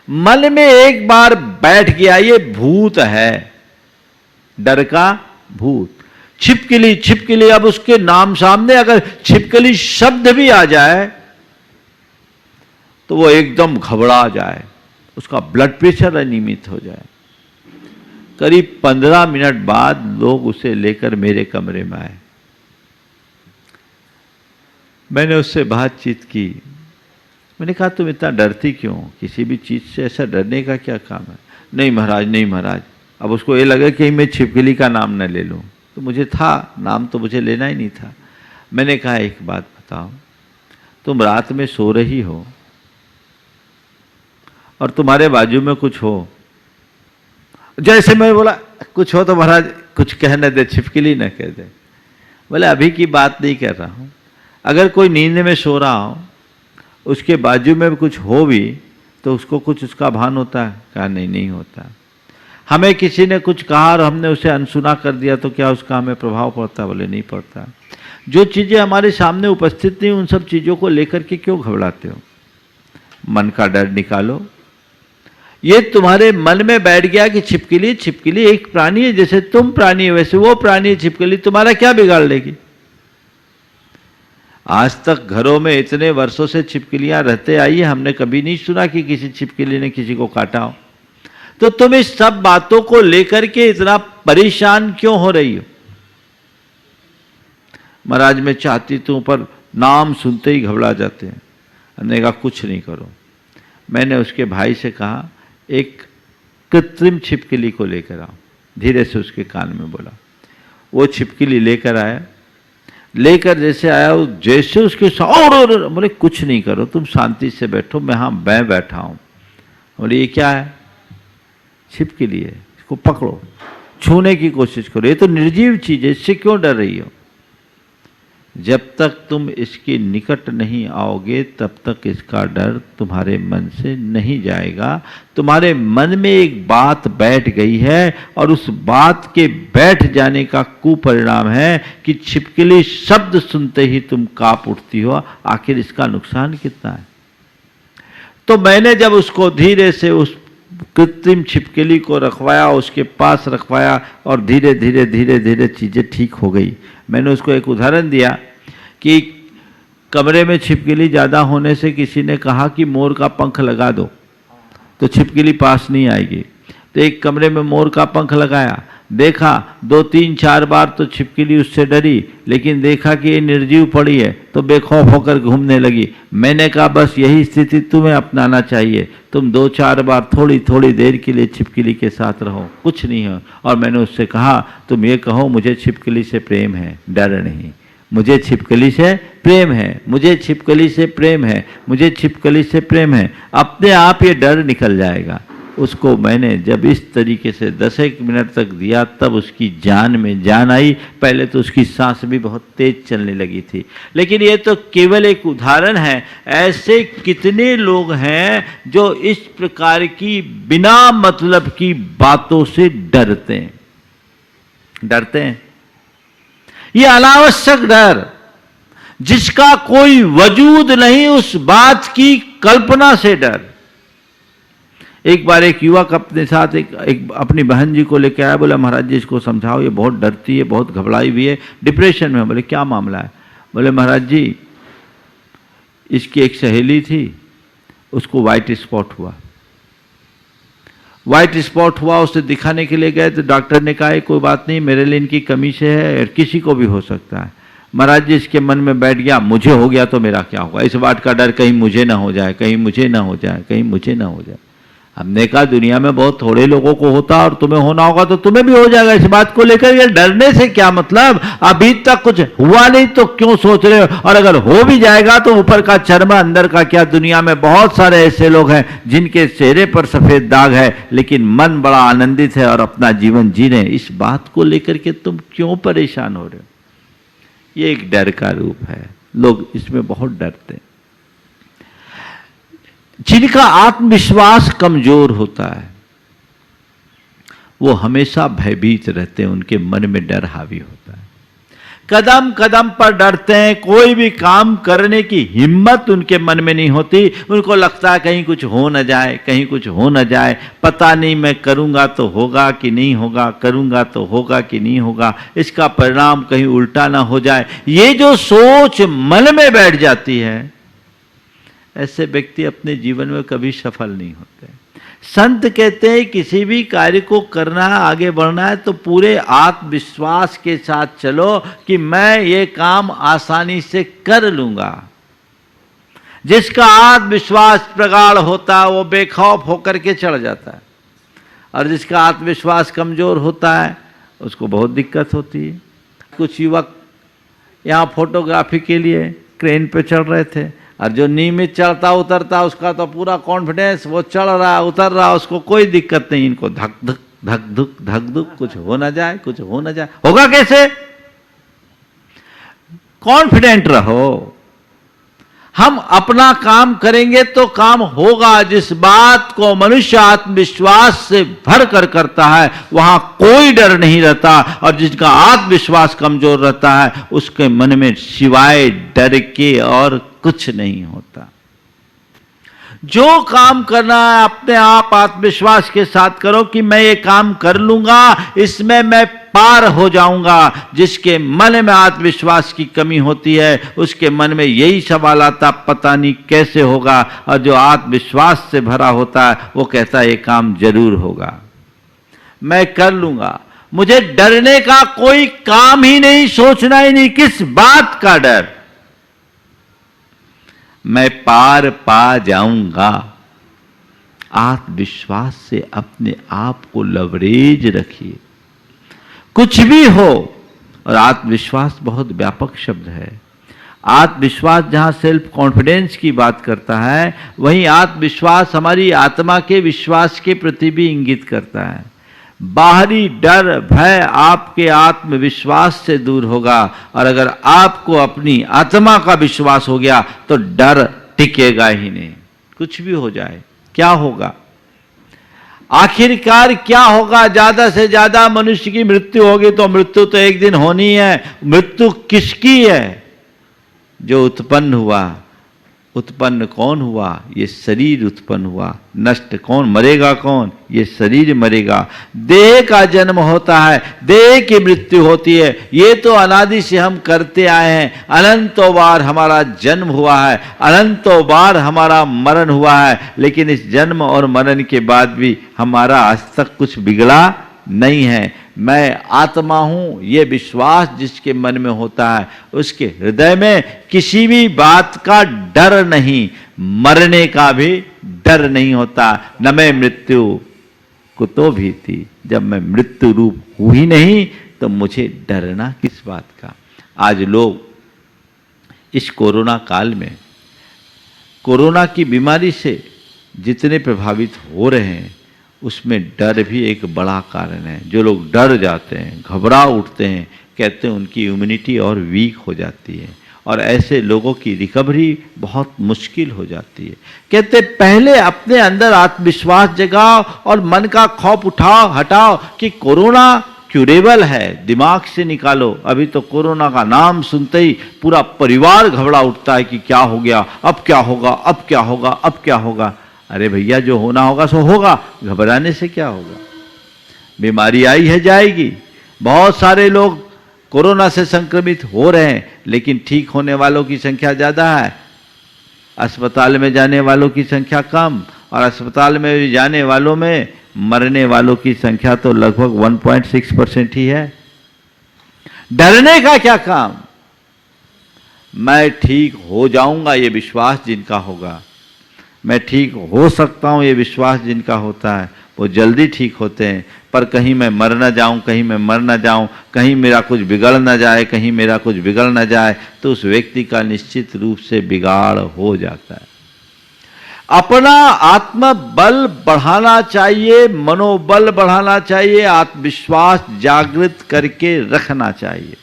मन में एक बार बैठ गया ये भूत है, डर का भूत। छिपकली, अब उसके नाम सामने अगर छिपकली शब्द भी आ जाए तो वो एकदम घबरा जाए, उसका ब्लड प्रेशर अनियमित हो जाए। करीब 15 मिनट बाद लोग उसे लेकर मेरे कमरे में आए। मैंने उससे बातचीत की। मैंने कहा तुम इतना डरती क्यों? किसी भी चीज़ से ऐसा डरने का क्या काम है? नहीं महाराज। अब उसको ये लगा कि मैं छिपकली का नाम न ले लूँ, तो मुझे था, नाम तो मुझे लेना ही नहीं था। मैंने कहा एक बात बताओ, तुम रात में सो रही हो और तुम्हारे बाजू में कुछ हो। जैसे मैं बोला कुछ हो तो महाराज कुछ कहने दे, छिपकली न कह दे। बोले अभी की बात नहीं कर रहा हूँ, अगर कोई नींद में सो रहा हो, उसके बाजू में कुछ हो भी तो उसको कुछ उसका भान होता है? कहा नहीं होता। हमें किसी ने कुछ कहा और हमने उसे अनसुना कर दिया तो क्या उसका हमें प्रभाव पड़ता? बोले नहीं पड़ता। जो चीज़ें हमारे सामने उपस्थित नहीं, उन सब चीज़ों को लेकर के क्यों घबराते हो? मन का डर निकालो। ये तुम्हारे मन में बैठ गया कि छिपकली एक प्राणी है, जैसे तुम प्राणी है वैसे वो प्राणी है छिपकली, तुम्हारा क्या बिगाड़ लेगी? आज तक घरों में इतने वर्षों से छिपकलियां रहते आई है, हमने कभी नहीं सुना कि किसी छिपकली ने किसी को काटा हो। तो तुम इस सब बातों को लेकर के इतना परेशान क्यों हो रही हो? महाराज मैं चाहती तुम पर नाम सुनते ही घबरा जाते हैं। हमने कहा कुछ नहीं करो। मैंने उसके भाई से कहा एक कृत्रिम छिपकली को लेकर आओ। धीरे से उसके कान में बोला। वो छिपकली लेकर आया। लेकर जैसे आया, जैसे उसके साथ बोले कुछ नहीं करो, तुम शांति से बैठो, मैं बैठा हूं। बोले ये क्या है? छिपकली है, इसको पकड़ो, छूने की कोशिश करो, ये तो निर्जीव चीज है, इससे क्यों डर रही हो? जब तक तुम इसके निकट नहीं आओगे तब तक इसका डर तुम्हारे मन से नहीं जाएगा। तुम्हारे मन में एक बात बैठ गई है और उस बात के बैठ जाने का कुपरिणाम है कि छिपकली शब्द सुनते ही तुम कांप उठती हो। आखिर इसका नुकसान कितना है? तो मैंने जब उसको धीरे से उस कृत्रिम छिपकली को रखवाया, उसके पास रखवाया और धीरे धीरे धीरे धीरे चीज़ें ठीक हो गई। मैंने उसको एक उदाहरण दिया कि कमरे में छिपकली ज़्यादा होने से किसी ने कहा कि मोर का पंख लगा दो तो छिपकली पास नहीं आएगी। तो एक कमरे में मोर का पंख लगाया, देखा 2, 3, 4 बार तो छिपकली उससे डरी, लेकिन देखा कि ये निर्जीव पड़ी है तो बेखौफ होकर घूमने लगी। मैंने कहा बस यही स्थिति तुम्हें अपनाना चाहिए। तुम 2-4 बार थोड़ी थोड़ी देर के लिए छिपकली के साथ रहो, कुछ नहीं हो। और मैंने उससे कहा तुम ये कहो मुझे छिपकली से प्रेम है, डर नहीं। मुझे छिपकली से प्रेम है, मुझे छिपकली से प्रेम है, मुझे छिपकली से प्रेम है। अपने आप ये डर निकल जाएगा। उसको मैंने जब इस तरीके से 10 मिनट तक दिया तब उसकी जान में जान आई। पहले तो उसकी सांस भी बहुत तेज चलने लगी थी। लेकिन ये तो केवल एक उदाहरण है। ऐसे कितने लोग हैं जो इस प्रकार की बिना मतलब की बातों से डरते हैं। ये अनावश्यक डर जिसका कोई वजूद नहीं, उस बात की कल्पना से डर। एक बार एक युवक अपने साथ एक अपनी बहन जी को लेकर आया। बोला महाराज जी इसको समझाओ, ये बहुत डरती है, बहुत घबराई हुई है, डिप्रेशन में। बोले क्या मामला है? बोले महाराज जी इसकी एक सहेली थी, उसको वाइट स्पॉट हुआ। उसे दिखाने के लिए गए तो डॉक्टर ने कहा कोई बात नहीं, मेरेलिन की कमी से है, किसी को भी हो सकता है। महाराज जी इसके मन में बैठ गया मुझे हो गया तो मेरा क्या होगा। इस बात का डर कहीं मुझे ना हो जाए, कहीं मुझे ना हो जाए। हमने कहा दुनिया में बहुत थोड़े लोगों को होता और तुम्हें होना होगा तो तुम्हें भी हो जाएगा। इस बात को लेकर ये डरने से क्या मतलब? अभी तक कुछ हुआ नहीं तो क्यों सोच रहे हो? और अगर हो भी जाएगा तो ऊपर का चर्म अंदर का क्या? दुनिया में बहुत सारे ऐसे लोग हैं जिनके चेहरे पर सफेद दाग है लेकिन मन बड़ा आनंदित है और अपना जीवन जी रहे हैं। इस बात को लेकर के तुम क्यों परेशान हो रहे हो? ये एक डर का रूप है। लोग इसमें बहुत डरते हैं। जिनका आत्मविश्वास कमजोर होता है वो हमेशा भयभीत रहते हैं, उनके मन में डर हावी होता है। कदम कदम पर डरते हैं, कोई भी काम करने की हिम्मत उनके मन में नहीं होती। उनको लगता है कहीं कुछ हो न जाए, पता नहीं मैं करूंगा तो होगा कि नहीं होगा, करूंगा तो होगा कि नहीं होगा, इसका परिणाम कहीं उल्टा ना हो जाए। ये जो सोच मन में बैठ जाती है, ऐसे व्यक्ति अपने जीवन में कभी सफल नहीं होते। संत कहते हैं किसी भी कार्य को करना है, आगे बढ़ना है तो पूरे आत्मविश्वास के साथ चलो कि मैं ये काम आसानी से कर लूंगा। जिसका आत्मविश्वास प्रगाढ़ होता है वो बेखौफ होकर के चढ़ जाता है, और जिसका आत्मविश्वास कमजोर होता है उसको बहुत दिक्कत होती है। कुछ युवक यहाँ फोटोग्राफी के लिए क्रेन पे चढ़ रहे थे, और जो नियमित चढ़ता उतरता उसका तो पूरा कॉन्फिडेंस, वो चढ़ रहा उतर रहा, उसको कोई दिक्कत नहीं। इनको धक धक कुछ हो ना जाए, होगा कैसे? कॉन्फिडेंट रहो। हम अपना काम करेंगे तो काम होगा। जिस बात को मनुष्य आत्मविश्वास से भर कर करता है वहां कोई डर नहीं रहता, और जिसका आत्मविश्वास कमजोर रहता है उसके मन में सिवाय डर के और कुछ नहीं होता। जो काम करना है अपने आप आत्मविश्वास के साथ करो कि मैं ये काम कर लूंगा, इसमें मैं पार हो जाऊंगा। जिसके मन में आत्मविश्वास की कमी होती है उसके मन में यही सवाल आता पता नहीं कैसे होगा, और जो आत्मविश्वास से भरा होता है वो कहता है ये काम जरूर होगा, मैं कर लूंगा। मुझे डरने का कोई काम ही नहीं, सोचना ही नहीं। किस बात का डर? मैं पार पा जाऊंगा। आत्मविश्वास से अपने आप को लवरेज रखिए, कुछ भी हो। और आत्मविश्वास बहुत व्यापक शब्द है। आत्मविश्वास जहां सेल्फ कॉन्फिडेंस की बात करता है, वहीं आत्मविश्वास हमारी आत्मा के विश्वास के प्रति भी इंगित करता है। बाहरी डर भय आपके आत्मविश्वास से दूर होगा, और अगर आपको अपनी आत्मा का विश्वास हो गया तो डर टिकेगा ही नहीं। कुछ भी हो जाए, क्या होगा, आखिरकार क्या होगा? ज्यादा से ज्यादा मनुष्य की मृत्यु होगी, तो मृत्यु तो एक दिन होनी है। मृत्यु किसकी है? जो उत्पन्न हुआ। उत्पन्न कौन हुआ? ये शरीर उत्पन्न हुआ। नष्ट कौन? मरेगा कौन? ये शरीर मरेगा। देह का जन्म होता है, देह की मृत्यु होती है। ये तो अनादि से हम करते आए हैं। अनंतों बार हमारा जन्म हुआ है, अनंतों बार हमारा मरण हुआ है, लेकिन इस जन्म और मरण के बाद भी हमारा आज तक कुछ बिगड़ा नहीं है। मैं आत्मा हूं, ये विश्वास जिसके मन में होता है, उसके हृदय में किसी भी बात का डर नहीं, मरने का भी डर नहीं होता। न मैं मृत्यु कुतो भी थी, जब मैं मृत्यु रूप हूं ही नहीं तो मुझे डरना किस बात का। आज लोग इस कोरोना काल में कोरोना की बीमारी से जितने प्रभावित हो रहे हैं, उसमें डर भी एक बड़ा कारण है। जो लोग डर जाते हैं, घबरा उठते हैं, कहते हैं उनकी इम्यूनिटी और वीक हो जाती है, और ऐसे लोगों की रिकवरी बहुत मुश्किल हो जाती है। कहते पहले अपने अंदर आत्मविश्वास जगाओ और मन का खौफ उठाओ, हटाओ कि कोरोना क्यूरेबल है, दिमाग से निकालो। अभी तो कोरोना का नाम सुनते ही पूरा परिवार घबरा उठता है कि क्या हो गया, अब क्या होगा, अब क्या होगा, अब क्या होगा। अरे भैया, जो होना होगा सो होगा, घबराने से क्या होगा? बीमारी आई है, जाएगी। बहुत सारे लोग कोरोना से संक्रमित हो रहे हैं, लेकिन ठीक होने वालों की संख्या ज़्यादा है, अस्पताल में जाने वालों की संख्या कम, और अस्पताल में जाने वालों में मरने वालों की संख्या तो लगभग 1.6% ही है। डरने का क्या काम? मैं ठीक हो जाऊंगा, ये विश्वास जिनका होगा, मैं ठीक हो सकता हूं, ये विश्वास जिनका होता है, वो जल्दी ठीक होते हैं। पर कहीं मैं मर ना जाऊं, कहीं मैं मर ना जाऊं, कहीं मेरा कुछ बिगड़ ना जाए, कहीं मेरा कुछ बिगड़ ना जाए, तो उस व्यक्ति का निश्चित रूप से बिगाड़ हो जाता है। अपना आत्मबल बढ़ाना चाहिए, मनोबल बढ़ाना चाहिए, आत्मविश्वास जागृत करके रखना चाहिए।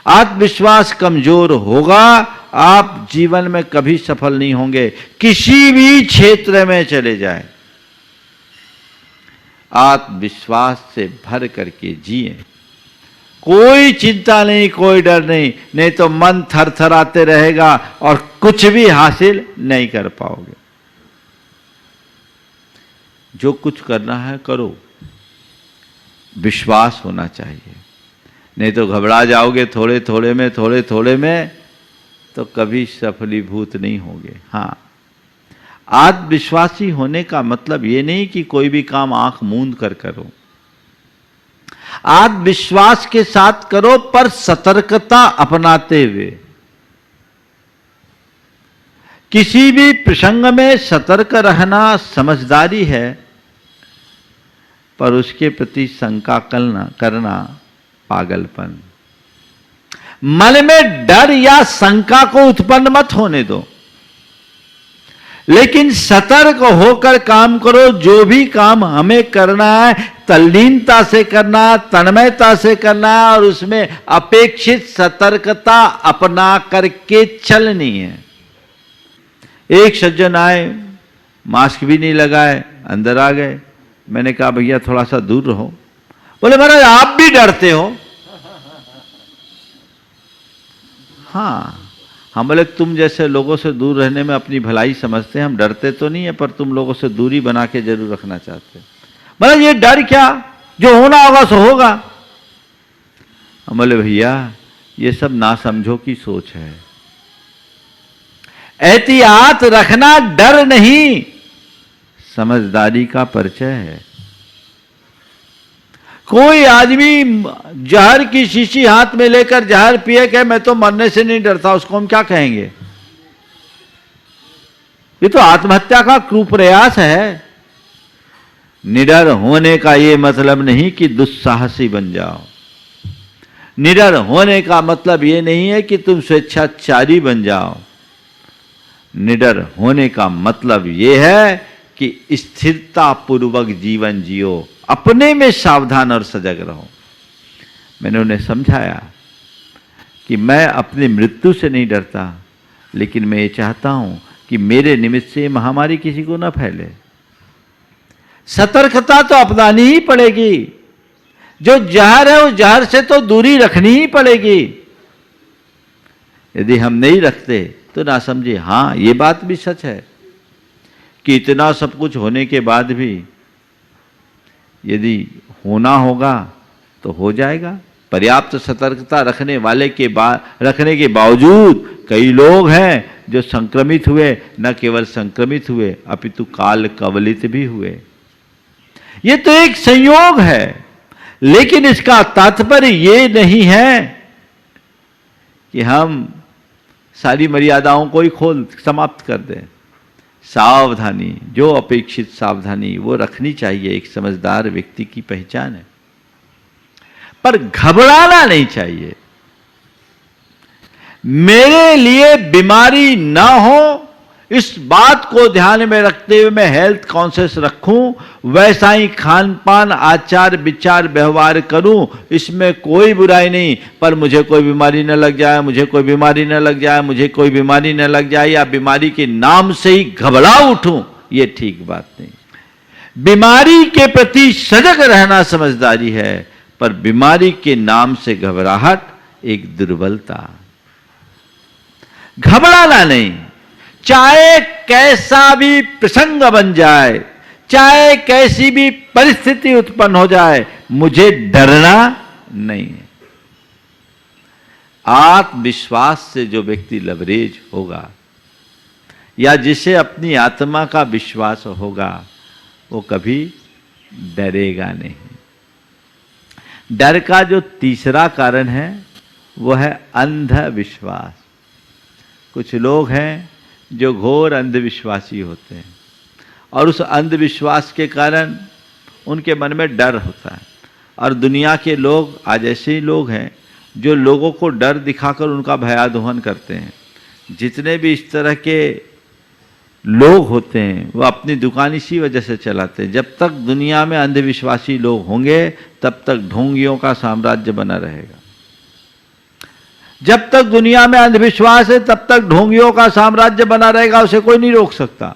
आत्मविश्वास कमजोर होगा, आप जीवन में कभी सफल नहीं होंगे। किसी भी क्षेत्र में चले जाए, आत्मविश्वास से भर करके जिए। कोई चिंता नहीं, कोई डर नहीं, नहीं तो मन थरथराते रहेगा और कुछ भी हासिल नहीं कर पाओगे। जो कुछ करना है करो, विश्वास होना चाहिए, नहीं तो घबरा जाओगे थोड़े थोड़े में, तो कभी सफलीभूत नहीं होगे। हाँ, आत्मविश्वासी होने का मतलब ये नहीं कि कोई भी काम आंख मूंद कर करो। आत्मविश्वास के साथ करो, पर सतर्कता अपनाते हुए। किसी भी प्रसंग में सतर्क रहना समझदारी है, पर उसके प्रति शंका करना पागलपन। मन में डर या शंका को उत्पन्न मत होने दो, लेकिन सतर्क होकर काम करो। जो भी काम हमें करना है, तल्लीनता से करना, तन्मयता से करना है, और उसमें अपेक्षित सतर्कता अपना करके चलनी है। एक सज्जन आए, मास्क भी नहीं लगाए, अंदर आ गए। मैंने कहा भैया थोड़ा सा दूर रहो। बोले महाराज आप भी डरते हो? हाँ, हम बोले तुम जैसे लोगों से दूर रहने में अपनी भलाई समझते हैं, हम डरते तो नहीं है, पर तुम लोगों से दूरी बना के जरूर रखना चाहते हैं। मतलब ये डर क्या, जो होना होगा सो होगा। हम बोले भैया ये सब ना समझो की सोच है। एहतियात रखना डर नहीं, समझदारी का परिचय है। कोई आदमी जहर की शीशी हाथ में लेकर जहर पिए कि मैं तो मरने से नहीं डरता, उसको हम क्या कहेंगे? ये तो आत्महत्या का कुप्रयास है। निडर होने का ये मतलब नहीं कि दुस्साहसी बन जाओ। निडर होने का मतलब ये नहीं है कि तुम स्वेच्छाचारी बन जाओ। निडर होने का मतलब ये है कि स्थिरता पूर्वक जीवन जियो, अपने में सावधान और सजग रहो। मैंने उन्हें समझाया कि मैं अपनी मृत्यु से नहीं डरता, लेकिन मैं ये चाहता हूं कि मेरे निमित्त से महामारी किसी को न फैले। सतर्कता तो अपनानी ही पड़ेगी। जो जहर है उस जहर से तो दूरी रखनी ही पड़ेगी। यदि हम नहीं रखते तो ना समझे। हाँ, ये बात भी सच है कि इतना सब कुछ होने के बाद भी यदि होना होगा तो हो जाएगा। पर्याप्त सतर्कता रखने के बावजूद कई लोग हैं जो संक्रमित हुए, न केवल संक्रमित हुए अपितु काल कवलित भी हुए। ये तो एक संयोग है, लेकिन इसका तात्पर्य ये नहीं है कि हम सारी मर्यादाओं को ही समाप्त कर दें। सावधानी, जो अपेक्षित सावधानी वो रखनी चाहिए, एक समझदार व्यक्ति की पहचान है। पर घबराना नहीं चाहिए। मेरे लिए बीमारी ना हो, इस बात को ध्यान में रखते हुए मैं हेल्थ कॉन्शियस रखूं, वैसा ही खान पान, आचार विचार, व्यवहार करूं, इसमें कोई बुराई नहीं। पर मुझे कोई बीमारी न लग जाए, मुझे कोई बीमारी न लग जाए, मुझे कोई बीमारी न लग जाए, या बीमारी के नाम से ही घबरा उठूं, ये ठीक बात नहीं। बीमारी के प्रति सजग रहना समझदारी है, पर बीमारी के नाम से घबराहट एक दुर्बलता। घबराना नहीं। चाहे कैसा भी प्रसंग बन जाए, चाहे कैसी भी परिस्थिति उत्पन्न हो जाए, मुझे डरना नहीं है। आत्मविश्वास से जो व्यक्ति लबरेज होगा, या जिसे अपनी आत्मा का विश्वास होगा, वो कभी डरेगा नहीं। डर का जो तीसरा कारण है वो है अंधविश्वास। कुछ लोग हैं जो घोर अंधविश्वासी होते हैं, और उस अंधविश्वास के कारण उनके मन में डर होता है। और दुनिया के लोग आज ऐसे ही लोग हैं जो लोगों को डर दिखाकर उनका भयादोहन करते हैं। जितने भी इस तरह के लोग होते हैं वो अपनी दुकान इसी वजह से चलाते हैं। जब तक दुनिया में अंधविश्वासी लोग होंगे तब तक ढोंगियों का साम्राज्य बना रहेगा। जब तक दुनिया में अंधविश्वास है तब तक ढोंगियों का साम्राज्य बना रहेगा, उसे कोई नहीं रोक सकता।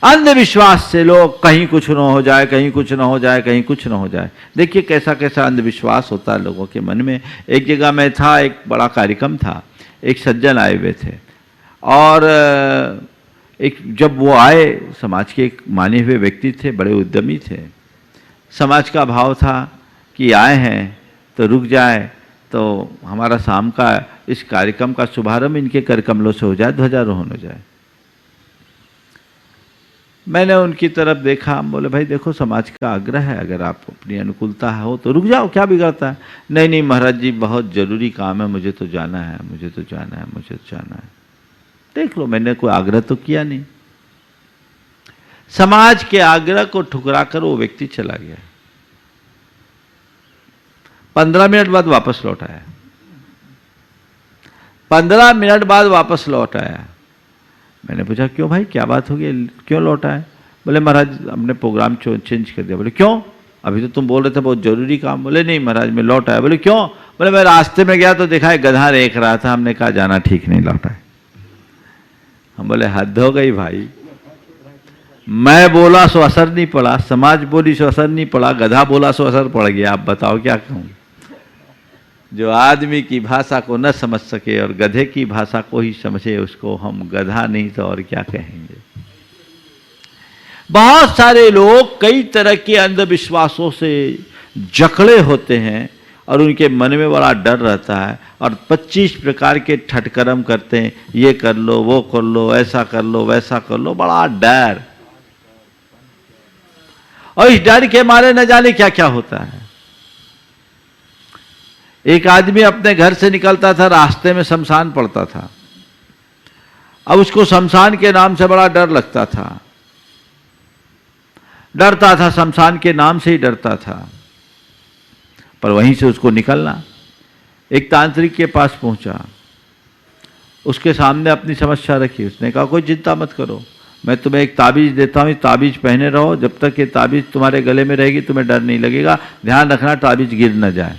अंधविश्वास से लोग कहीं कुछ न हो जाए, कहीं कुछ न हो जाए, कहीं कुछ न हो जाए। देखिए कैसा कैसा अंधविश्वास होता है लोगों के मन में। एक जगह में था, एक बड़ा कार्यक्रम था, एक सज्जन आए हुए थे, और जब वो आए, समाज के एक माने हुए व्यक्ति थे, बड़े उद्यमी थे। समाज का भाव था कि आए हैं तो रुक जाए, तो हमारा शाम का इस कार्यक्रम का शुभारंभ इनके कर कमलों से हो जाए, ध्वजारोहण हो जाए। मैंने उनकी तरफ देखा, हम बोले भाई देखो समाज का आग्रह है, अगर आप अपनी अनुकूलता हो तो रुक जाओ, क्या बिगड़ता है। नहीं नहीं महाराज जी, बहुत जरूरी काम है, मुझे तो जाना है, मुझे तो जाना है, मुझे तो जाना है। देख लो, मैंने कोई आग्रह तो किया नहीं। समाज के आग्रह को ठुकरा कर वो व्यक्ति चला गया। 15 मिनट बाद वापस लौट आया। 15 मिनट बाद वापस लौट आया। मैंने पूछा क्यों भाई, क्या बात हो गई, क्यों लौट आए। बोले महाराज हमने प्रोग्राम चेंज कर दिया। बोले क्यों, अभी तो तुम बोल रहे थे बहुत जरूरी काम। बोले नहीं महाराज मैं लौट आया। बोले क्यों। बोले मैं रास्ते में गया तो देखा है गधा देख रहा था, हमने कहा जाना ठीक नहीं, लौट आए। हम बोले हद हो गई भाई, मैं बोला सो असर नहीं पड़ा, समाज बोली सो असर नहीं पड़ा, गधा बोला सो असर पड़ गया। आप बताओ क्या कहूँ। जो आदमी की भाषा को न समझ सके और गधे की भाषा को ही समझे, उसको हम गधा नहीं तो और क्या कहेंगे। बहुत सारे लोग कई तरह के अंधविश्वासों से जकड़े होते हैं और उनके मन में बड़ा डर रहता है, और 25 प्रकार के ठटकर्म करते हैं, ये कर लो, वो कर लो, ऐसा कर लो, वैसा कर लो, बड़ा डर। और इस डर के मारे न जाने क्या क्या होता है। एक आदमी अपने घर से निकलता था, रास्ते में शमशान पड़ता था। अब उसको शमशान के नाम से बड़ा डर लगता था, डरता था, शमशान के नाम से ही डरता था। पर वहीं से उसको निकलना, एक तांत्रिक के पास पहुंचा, उसके सामने अपनी समस्या रखी। उसने कहा कोई चिंता मत करो, मैं तुम्हें एक ताबीज देता हूँ, ताबीज पहने रहो, जब तक ये ताबीज तुम्हारे गले में रहेगी तुम्हें डर नहीं लगेगा। ध्यान रखना ताबीज गिर न जाए,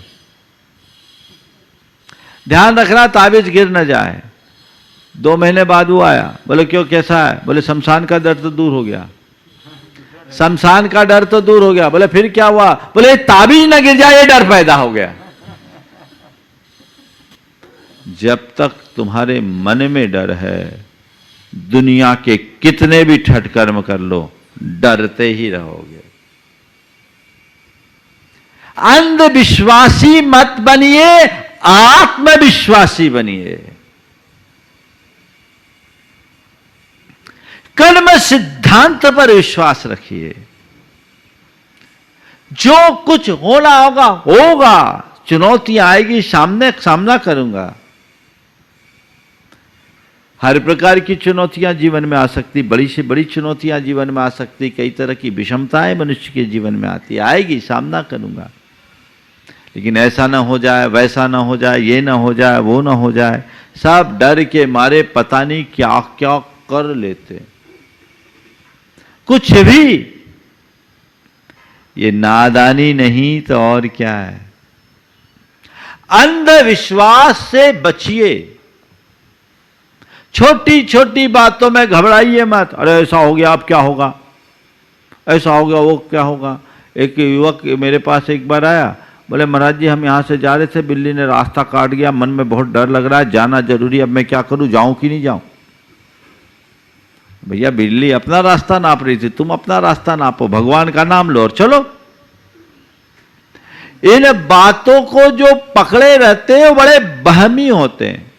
ध्यान रखना ताबीज गिर न जाए। 2 महीने बाद वो आया, बोले क्यों, कैसा है? बोले शमशान का डर तो दूर हो गया। शमशान का डर तो दूर हो गया। बोले फिर क्या हुआ? बोले ताबीज न गिर जाए, ये डर पैदा हो गया। जब तक तुम्हारे मन में डर है, दुनिया के कितने भी ठट कर्म कर लो, डरते ही रहोगे। अंधविश्वासी मत बनिए, आत्मविश्वासी बनिए। कर्म सिद्धांत पर विश्वास रखिए। जो कुछ होना होगा होगा, चुनौतियां आएगी, सामना करूंगा। हर प्रकार की चुनौतियां जीवन में आ सकती, बड़ी से बड़ी चुनौतियां जीवन में आ सकती, कई तरह की विषमताएं मनुष्य के जीवन में आती, आएगी, सामना करूंगा। लेकिन ऐसा ना हो जाए, वैसा ना हो जाए, ये ना हो जाए, वो ना हो जाए, सब डर के मारे पता नहीं क्या क्या कर लेते, कुछ भी। ये नादानी नहीं तो और क्या है। अंधविश्वास से बचिए। छोटी छोटी बातों में घबराइए मत। अरे ऐसा हो गया, अब क्या होगा, ऐसा हो गया, वो क्या होगा। एक युवक मेरे पास एक बार आया, बोले महाराज जी हम यहाँ से जा रहे थे, बिल्ली ने रास्ता काट गया, मन में बहुत डर लग रहा है, जाना जरूरी, अब मैं क्या करूं, जाऊं कि नहीं जाऊं। भैया बिल्ली अपना रास्ता नाप रही थी, तुम अपना रास्ता नापो, भगवान का नाम लो और चलो। इन बातों को जो पकड़े रहते हैं वो बड़े बहमी होते हैं।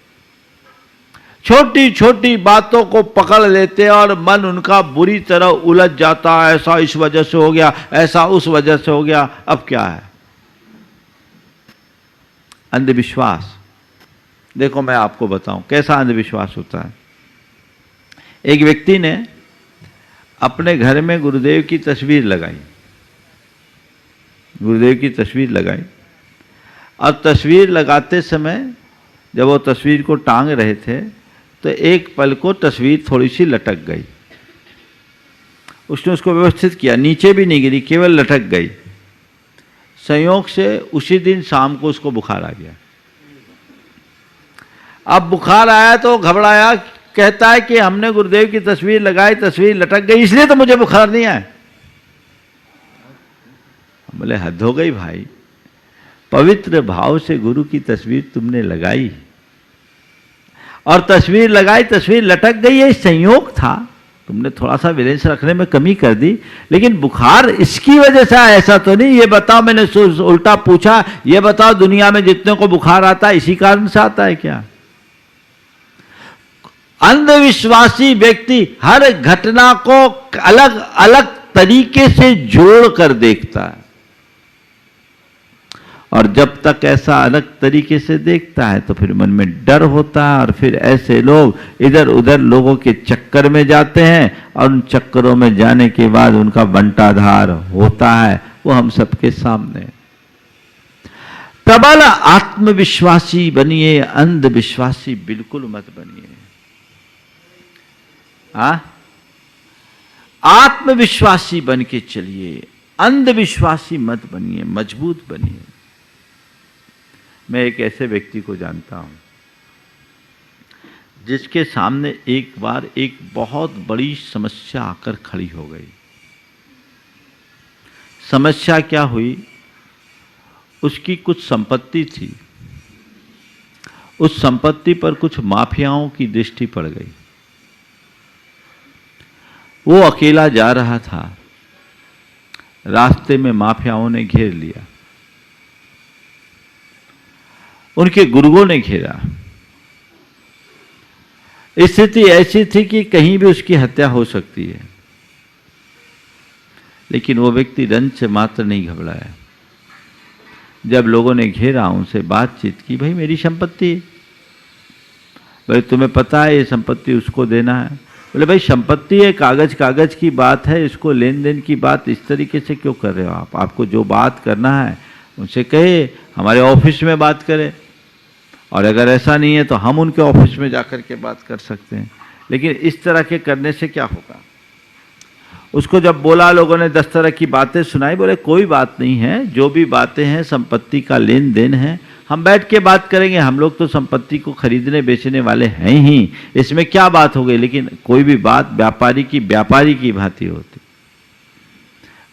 छोटी छोटी बातों को पकड़ लेते हैं और मन उनका बुरी तरह उलझ जाता है। ऐसा इस वजह से हो गया, ऐसा उस वजह से हो गया, अब क्या है। अंधविश्वास, देखो मैं आपको बताऊं कैसा अंधविश्वास होता है। एक व्यक्ति ने अपने घर में गुरुदेव की तस्वीर लगाई, गुरुदेव की तस्वीर लगाई, और तस्वीर लगाते समय जब वो तस्वीर को टांग रहे थे तो एक पल को तस्वीर थोड़ी सी लटक गई। उसने उसको व्यवस्थित किया, नीचे भी नहीं गिरी, केवल लटक गई। संयोग से उसी दिन शाम को उसको बुखार आ गया। अब बुखार आया तो घबराया, कहता है कि हमने गुरुदेव की तस्वीर लगाई, तस्वीर लटक गई, इसलिए तो मुझे बुखार नहीं आया। बोले हद हो गई भाई, पवित्र भाव से गुरु की तस्वीर तुमने लगाई और तस्वीर लगाई, तस्वीर लटक गई, ये संयोग था, तुमने थोड़ा सा बैलेंस रखने में कमी कर दी, लेकिन बुखार इसकी वजह से ऐसा तो नहीं। ये बताओ, मैंने उल्टा पूछा, ये बताओ दुनिया में जितने को बुखार आता है इसी कारण से आता है क्या? अंधविश्वासी व्यक्ति हर घटना को अलग अलग तरीके से जोड़ कर देखता है, और जब तक ऐसा अलग तरीके से देखता है तो फिर मन में डर होता है, और फिर ऐसे लोग इधर उधर लोगों के चक्कर में जाते हैं, और उन चक्करों में जाने के बाद उनका बंटाधार होता है, वो हम सबके सामने। प्रबल आत्मविश्वासी बनिए, अंधविश्वासी बिल्कुल मत बनिए। आत्मविश्वासी बन के चलिए, अंधविश्वासी मत बनिए, मजबूत बनिए। मैं एक ऐसे व्यक्ति को जानता हूं जिसके सामने एक बार एक बहुत बड़ी समस्या आकर खड़ी हो गई। समस्या क्या हुई? उसकी कुछ संपत्ति थी, उस संपत्ति पर कुछ माफियाओं की दृष्टि पड़ गई। वो अकेला जा रहा था, रास्ते में माफियाओं ने घेर लिया, उनके गुर्गों ने घेरा। स्थिति ऐसी थी कि कहीं भी उसकी हत्या हो सकती है, लेकिन वो व्यक्ति रंच मात्र नहीं घबराया। जब लोगों ने घेरा, उनसे बातचीत की, भाई मेरी संपत्ति, भाई तुम्हें पता है ये संपत्ति उसको देना है। बोले भाई संपत्ति है, कागज कागज की बात है, इसको लेन देन की बात इस तरीके से क्यों कर रहे हो आप? आपको जो बात करना है उनसे कहे, हमारे ऑफिस में बात करें, और अगर ऐसा नहीं है तो हम उनके ऑफिस में जाकर के बात कर सकते हैं। लेकिन इस तरह के करने से क्या होगा? उसको जब बोला, लोगों ने 10 तरह की बातें सुनाई। बोले कोई बात नहीं है, जो भी बातें हैं संपत्ति का लेन देन है, हम बैठ के बात करेंगे, हम लोग तो संपत्ति को खरीदने बेचने वाले हैं ही, इसमें क्या बात हो गई। लेकिन कोई भी बात व्यापारी की भांति होती।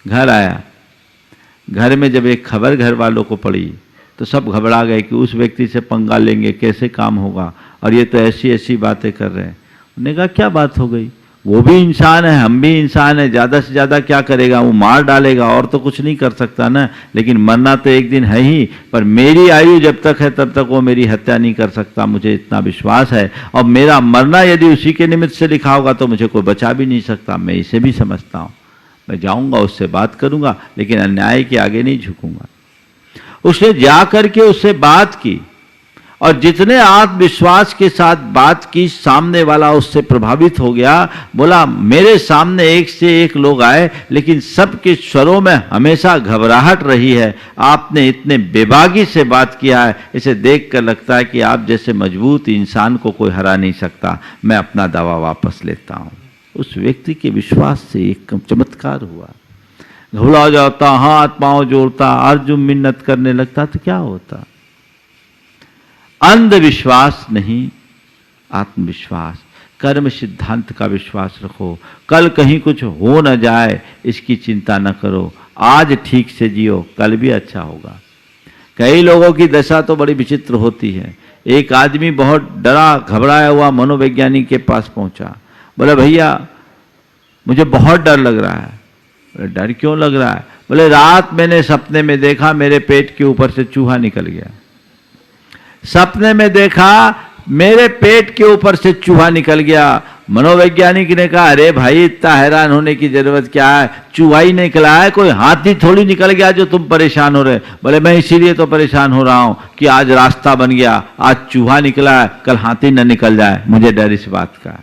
घर आया, घर में जब एक खबर घर वालों को पड़ी तो सब घबरा गए कि उस व्यक्ति से पंगा लेंगे, कैसे काम होगा, और ये तो ऐसी ऐसी बातें कर रहे हैं। उन्होंने कहा क्या बात हो गई, वो भी इंसान है, हम भी इंसान है, ज़्यादा से ज़्यादा क्या करेगा, वो मार डालेगा और तो कुछ नहीं कर सकता ना, लेकिन मरना तो एक दिन है ही, पर मेरी आयु जब तक है तब तक वो मेरी हत्या नहीं कर सकता, मुझे इतना विश्वास है। और मेरा मरना यदि उसी के निमित्त से लिखा होगा तो मुझे कोई बचा भी नहीं सकता, मैं इसे भी समझता हूँ। मैं जाऊँगा, उससे बात करूँगा, लेकिन अन्याय के आगे नहीं झुकूँगा। उसने जा करके उससे बात की, और जितने आत्मविश्वास के साथ बात की, सामने वाला उससे प्रभावित हो गया। बोला मेरे सामने एक से एक लोग आए, लेकिन सबके स्वरों में हमेशा घबराहट रही है। आपने इतने बेबागी से बात किया है, इसे देखकर लगता है कि आप जैसे मजबूत इंसान को कोई हरा नहीं सकता। मैं अपना दावा वापस लेता हूँ। उस व्यक्ति के विश्वास से एक चमत्कार हुआ। घबरा जाता, हाथ पांव जोड़ता, अर्जुन मिन्नत करने लगता तो क्या होता। अंधविश्वास नहीं, आत्मविश्वास, कर्म सिद्धांत का विश्वास रखो। कल कहीं कुछ हो न जाए इसकी चिंता न करो, आज ठीक से जियो, कल भी अच्छा होगा। कई लोगों की दशा तो बड़ी विचित्र होती है। एक आदमी बहुत डरा घबराया हुआ मनोवैज्ञानिक के पास पहुंचा। बोले भैया मुझे बहुत डर लग रहा है। बोले डर क्यों लग रहा है? बोले रात मैंने सपने में देखा मेरे पेट के ऊपर से चूहा निकल गया। सपने में देखा मेरे पेट के ऊपर से चूहा निकल गया। मनोवैज्ञानिक ने कहा अरे भाई इतना हैरान होने की जरूरत क्या है, चूहा ही निकला है, कोई हाथी थोड़ी निकल गया जो तुम परेशान हो रहे। बोले मैं इसीलिए तो परेशान हो रहा हूं कि आज रास्ता बन गया, आज चूहा निकला है, कल हाथी न निकल जाए, मुझे डर इस बात का।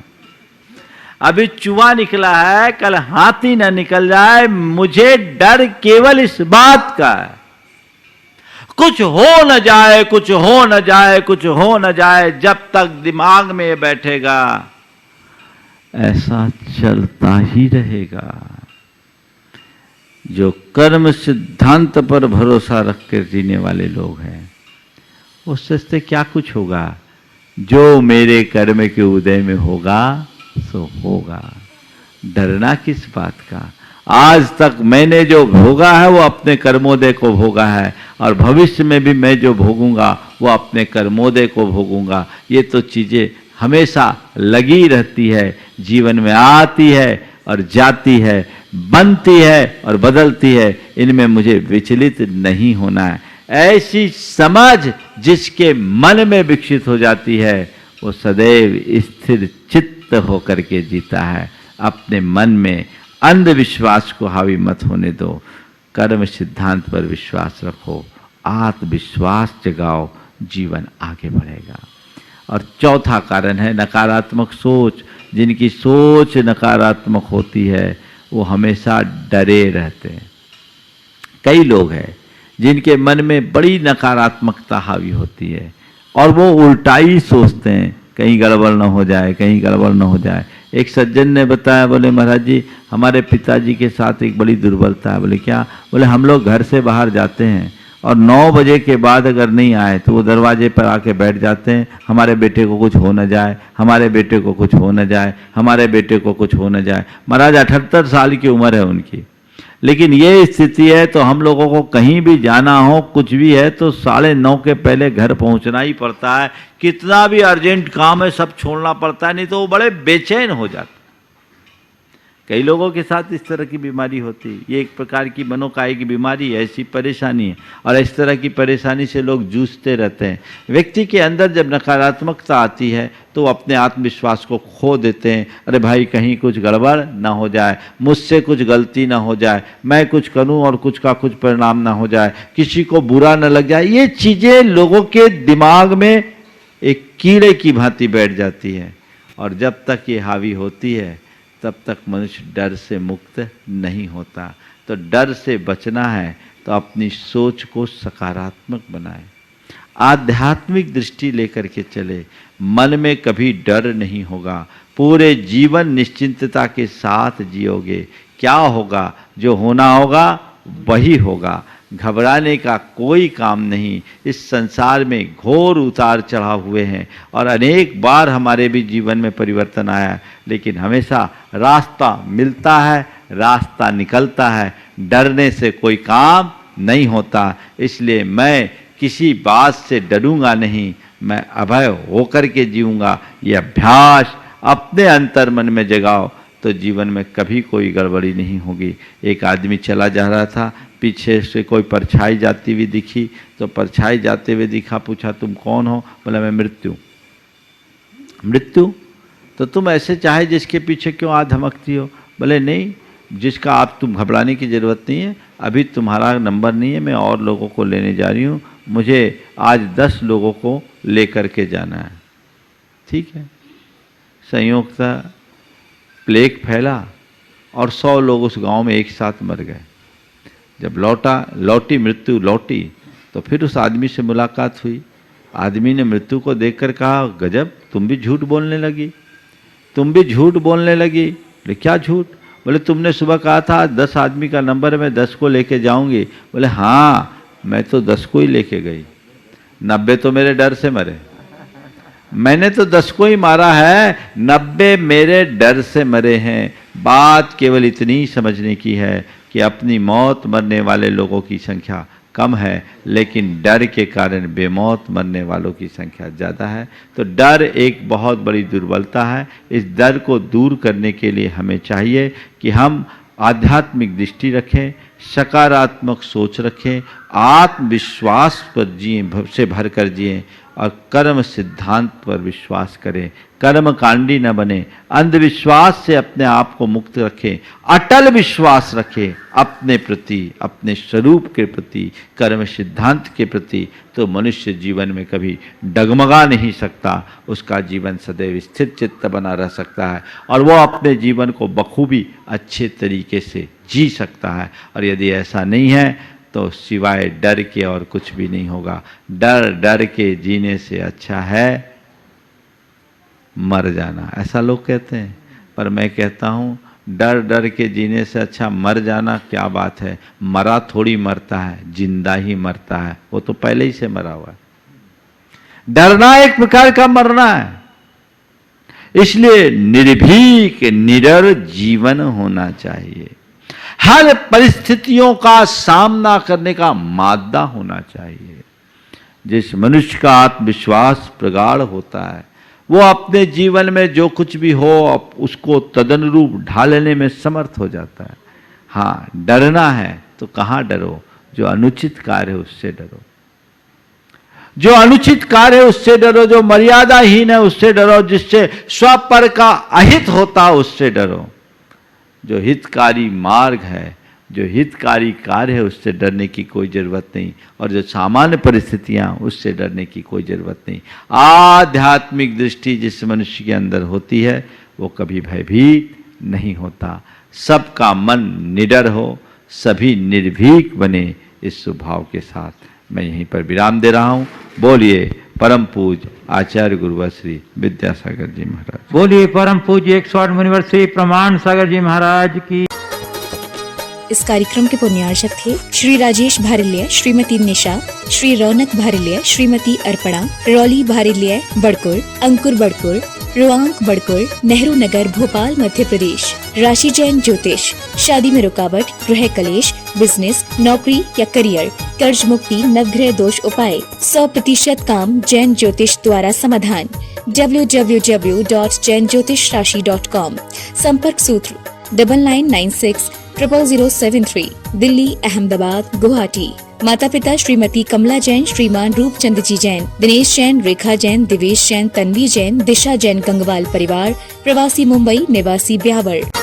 अभी चूहा निकला है, कल हाथी न निकल जाए, मुझे डर केवल इस बात का है कुछ हो न जाए, कुछ हो न जाए, कुछ हो न जाए। जब तक दिमाग में बैठेगा ऐसा चलता ही रहेगा। जो कर्म सिद्धांत पर भरोसा रखकर जीने वाले लोग हैं वो सोचते क्या कुछ होगा, जो मेरे कर्म के उदय में होगा सो होगा, डरना किस बात का। आज तक मैंने जो भोगा है वो अपने कर्मोदय को भोगा है, और भविष्य में भी मैं जो भोगूंगा वो अपने कर्मोदय को भोगूंगा। ये तो चीजें हमेशा लगी रहती है, जीवन में आती है और जाती है, बनती है और बदलती है, इनमें मुझे विचलित नहीं होना है। ऐसी समझ जिसके मन में विकसित हो जाती है वो सदैव स्थिर चित्त होकर के जीता है। अपने मन में अंधविश्वास को हावी मत होने दो, कर्म सिद्धांत पर विश्वास रखो, आत्मविश्वास जगाओ, जीवन आगे बढ़ेगा। और चौथा कारण है नकारात्मक सोच। जिनकी सोच नकारात्मक होती है वो हमेशा डरे रहते हैं। कई लोग हैं जिनके मन में बड़ी नकारात्मकता हावी होती है और वो उल्टा ही सोचते हैं, कहीं गड़बड़ न हो जाए, कहीं गड़बड़ न हो जाए। एक सज्जन ने बताया, बोले महाराज जी हमारे पिताजी के साथ एक बड़ी दुर्बलता है। बोले क्या? बोले हम लोग घर से बाहर जाते हैं और 9 बजे के बाद अगर नहीं आए तो वो दरवाजे पर आके बैठ जाते हैं, हमारे बेटे को कुछ हो न जाए, हमारे बेटे को कुछ हो न जाए, हमारे बेटे को कुछ हो न जाए। महाराज 78 साल की उम्र है उनकी, लेकिन ये स्थिति है तो हम लोगों को कहीं भी जाना हो, कुछ भी है तो 9:30 के पहले घर पहुंचना ही पड़ता है। कितना भी अर्जेंट काम है सब छोड़ना पड़ता है, नहीं तो वो बड़े बेचैन हो जाते। कई लोगों के साथ इस तरह की बीमारी होती है। ये एक प्रकार की मनोकाय की बीमारी है, ऐसी परेशानी है, और इस तरह की परेशानी से लोग जूझते रहते हैं। व्यक्ति के अंदर जब नकारात्मकता आती है तो वो अपने आत्मविश्वास को खो देते हैं। अरे भाई कहीं कुछ गड़बड़ ना हो जाए, मुझसे कुछ गलती ना हो जाए, मैं कुछ करूं और कुछ का कुछ परिणाम ना हो जाए, किसी को बुरा न लग जाए। ये चीज़ें लोगों के दिमाग में एक कीड़े की भांति बैठ जाती है, और जब तक ये हावी होती है तब तक मनुष्य डर से मुक्त नहीं होता। तो डर से बचना है तो अपनी सोच को सकारात्मक बनाए, आध्यात्मिक दृष्टि लेकर के चले, मन में कभी डर नहीं होगा, पूरे जीवन निश्चिंतता के साथ जियोगे। क्या होगा? जो होना होगा वही होगा, घबराने का कोई काम नहीं। इस संसार में घोर उतार चढ़ाव हुए हैं और अनेक बार हमारे भी जीवन में परिवर्तन आया है, लेकिन हमेशा रास्ता मिलता है, रास्ता निकलता है। डरने से कोई काम नहीं होता, इसलिए मैं किसी बात से डरूंगा नहीं, मैं अभय होकर के जीऊँगा। ये अभ्यास अपने अंतर मन में जगाओ तो जीवन में कभी कोई गड़बड़ी नहीं होगी। एक आदमी चला जा रहा था, पीछे से कोई परछाई जाती हुई दिखी, तो परछाई जाते हुए दिखा, पूछा तुम कौन हो? बोला मैं मृत्यु। मृत्यु? तो तुम ऐसे चाहे जिसके पीछे क्यों आ धमकती हो? बोले नहीं, जिसका आप तुम घबराने की ज़रूरत नहीं है, अभी तुम्हारा नंबर नहीं है, मैं और लोगों को लेने जा रही हूँ, मुझे आज 10 लोगों को लेकर के जाना है। ठीक है। संयोगता प्लेग फैला और 100 लोग उस गांव में एक साथ मर गए। जब लौटी मृत्यु लौटी तो फिर उस आदमी से मुलाकात हुई। आदमी ने मृत्यु को देखकर कहा, गजब, तुम भी झूठ बोलने लगी, तुम भी झूठ बोलने लगी। बोले क्या झूठ? बोले तुमने सुबह कहा था 10 आदमी का नंबर है, मैं 10 को लेके जाऊंगी। बोले हाँ, मैं तो 10 को ही लेके गई, 90 तो मेरे डर से मरे। मैंने तो 10 को ही मारा है, 90 मेरे डर से मरे हैं। बात केवल इतनी समझने की है कि अपनी मौत मरने वाले लोगों की संख्या कम है, लेकिन डर के कारण बेमौत मरने वालों की संख्या ज़्यादा है। तो डर एक बहुत बड़ी दुर्बलता है। इस डर को दूर करने के लिए हमें चाहिए कि हम आध्यात्मिक दृष्टि रखें, सकारात्मक सोच रखें, आत्मविश्वास पर जिएं, से भर कर जिएं और कर्म सिद्धांत पर विश्वास करें। कर्म कांडी न बने, अंधविश्वास से अपने आप को मुक्त रखें, अटल विश्वास रखें अपने प्रति, अपने स्वरूप के प्रति, कर्म सिद्धांत के प्रति। तो मनुष्य जीवन में कभी डगमगा नहीं सकता, उसका जीवन सदैव स्थिर चित्त बना रह सकता है और वो अपने जीवन को बखूबी अच्छे तरीके से जी सकता है। और यदि ऐसा नहीं है तो सिवाय डर के और कुछ भी नहीं होगा। डर के जीने से अच्छा है मर जाना, ऐसा लोग कहते हैं, पर मैं कहता हूँ डर के जीने से अच्छा मर जाना। क्या बात है, मरा थोड़ी मरता है, जिंदा ही मरता है, वो तो पहले ही से मरा हुआ है। डरना एक प्रकार का मरना है। इसलिए निर्भीक निडर जीवन होना चाहिए। हर परिस्थितियों का सामना करने का मादा होना चाहिए। जिस मनुष्य का आत्मविश्वास प्रगाढ़ होता है, वो अपने जीवन में जो कुछ भी हो उसको तदनुरूप ढालने में समर्थ हो जाता है। हाँ, डरना है तो कहाँ डरो? जो अनुचित कार्य है उससे डरो, जो अनुचित कार्य है उससे डरो, जो मर्यादाहीन है उससे डरो, जिससे स्वपर का अहित होता उससे डरो। जो हितकारी मार्ग है, जो हितकारी कार्य है, उससे डरने की कोई ज़रूरत नहीं। और जो सामान्य परिस्थितियाँ, उससे डरने की कोई ज़रूरत नहीं। आध्यात्मिक दृष्टि जिस मनुष्य के अंदर होती है वो कभी भयभीत नहीं होता। सबका मन निडर हो, सभी निर्भीक बने। इस स्वभाव के साथ मैं यहीं पर विराम दे रहा हूँ। बोलिए परम पूज्य आचार्य गुरुवर श्री विद्यासागर जी महाराज। बोलिए परम पूज्य 108 मुनिवर श्री प्रमाण सागर जी महाराज की। इस कार्यक्रम के पुण्यार्चक थे श्री राजेश भारिल्य, श्रीमती निशा, श्री रौनक भारिल्य, श्रीमती अर्पणा, रॉली भारिल्य बड़कुर, अंकुर बड़कुर, रुआंक बड़कुर, नेहरू नगर, भोपाल, मध्य प्रदेश। राशि जैन ज्योतिष, शादी में रुकावट, गृह कलेश, बिजनेस, नौकरी या करियर, कर्ज मुक्ति, नवग्रह दोष उपाय, 100% काम जैन ज्योतिष द्वारा समाधान। www.jainjyotishrashi.com। संपर्क सूत्र 9996 00073, दिल्ली, अहमदाबाद, गुवाहाटी। माता पिता श्रीमती कमला जैन, श्रीमान रूपचंद जी जैन, दिनेश जैन, रेखा जैन, दिवेश जैन, तन्वी जैन, दिशा जैन। गंगवाल परिवार, प्रवासी मुंबई, निवासी ब्यावर।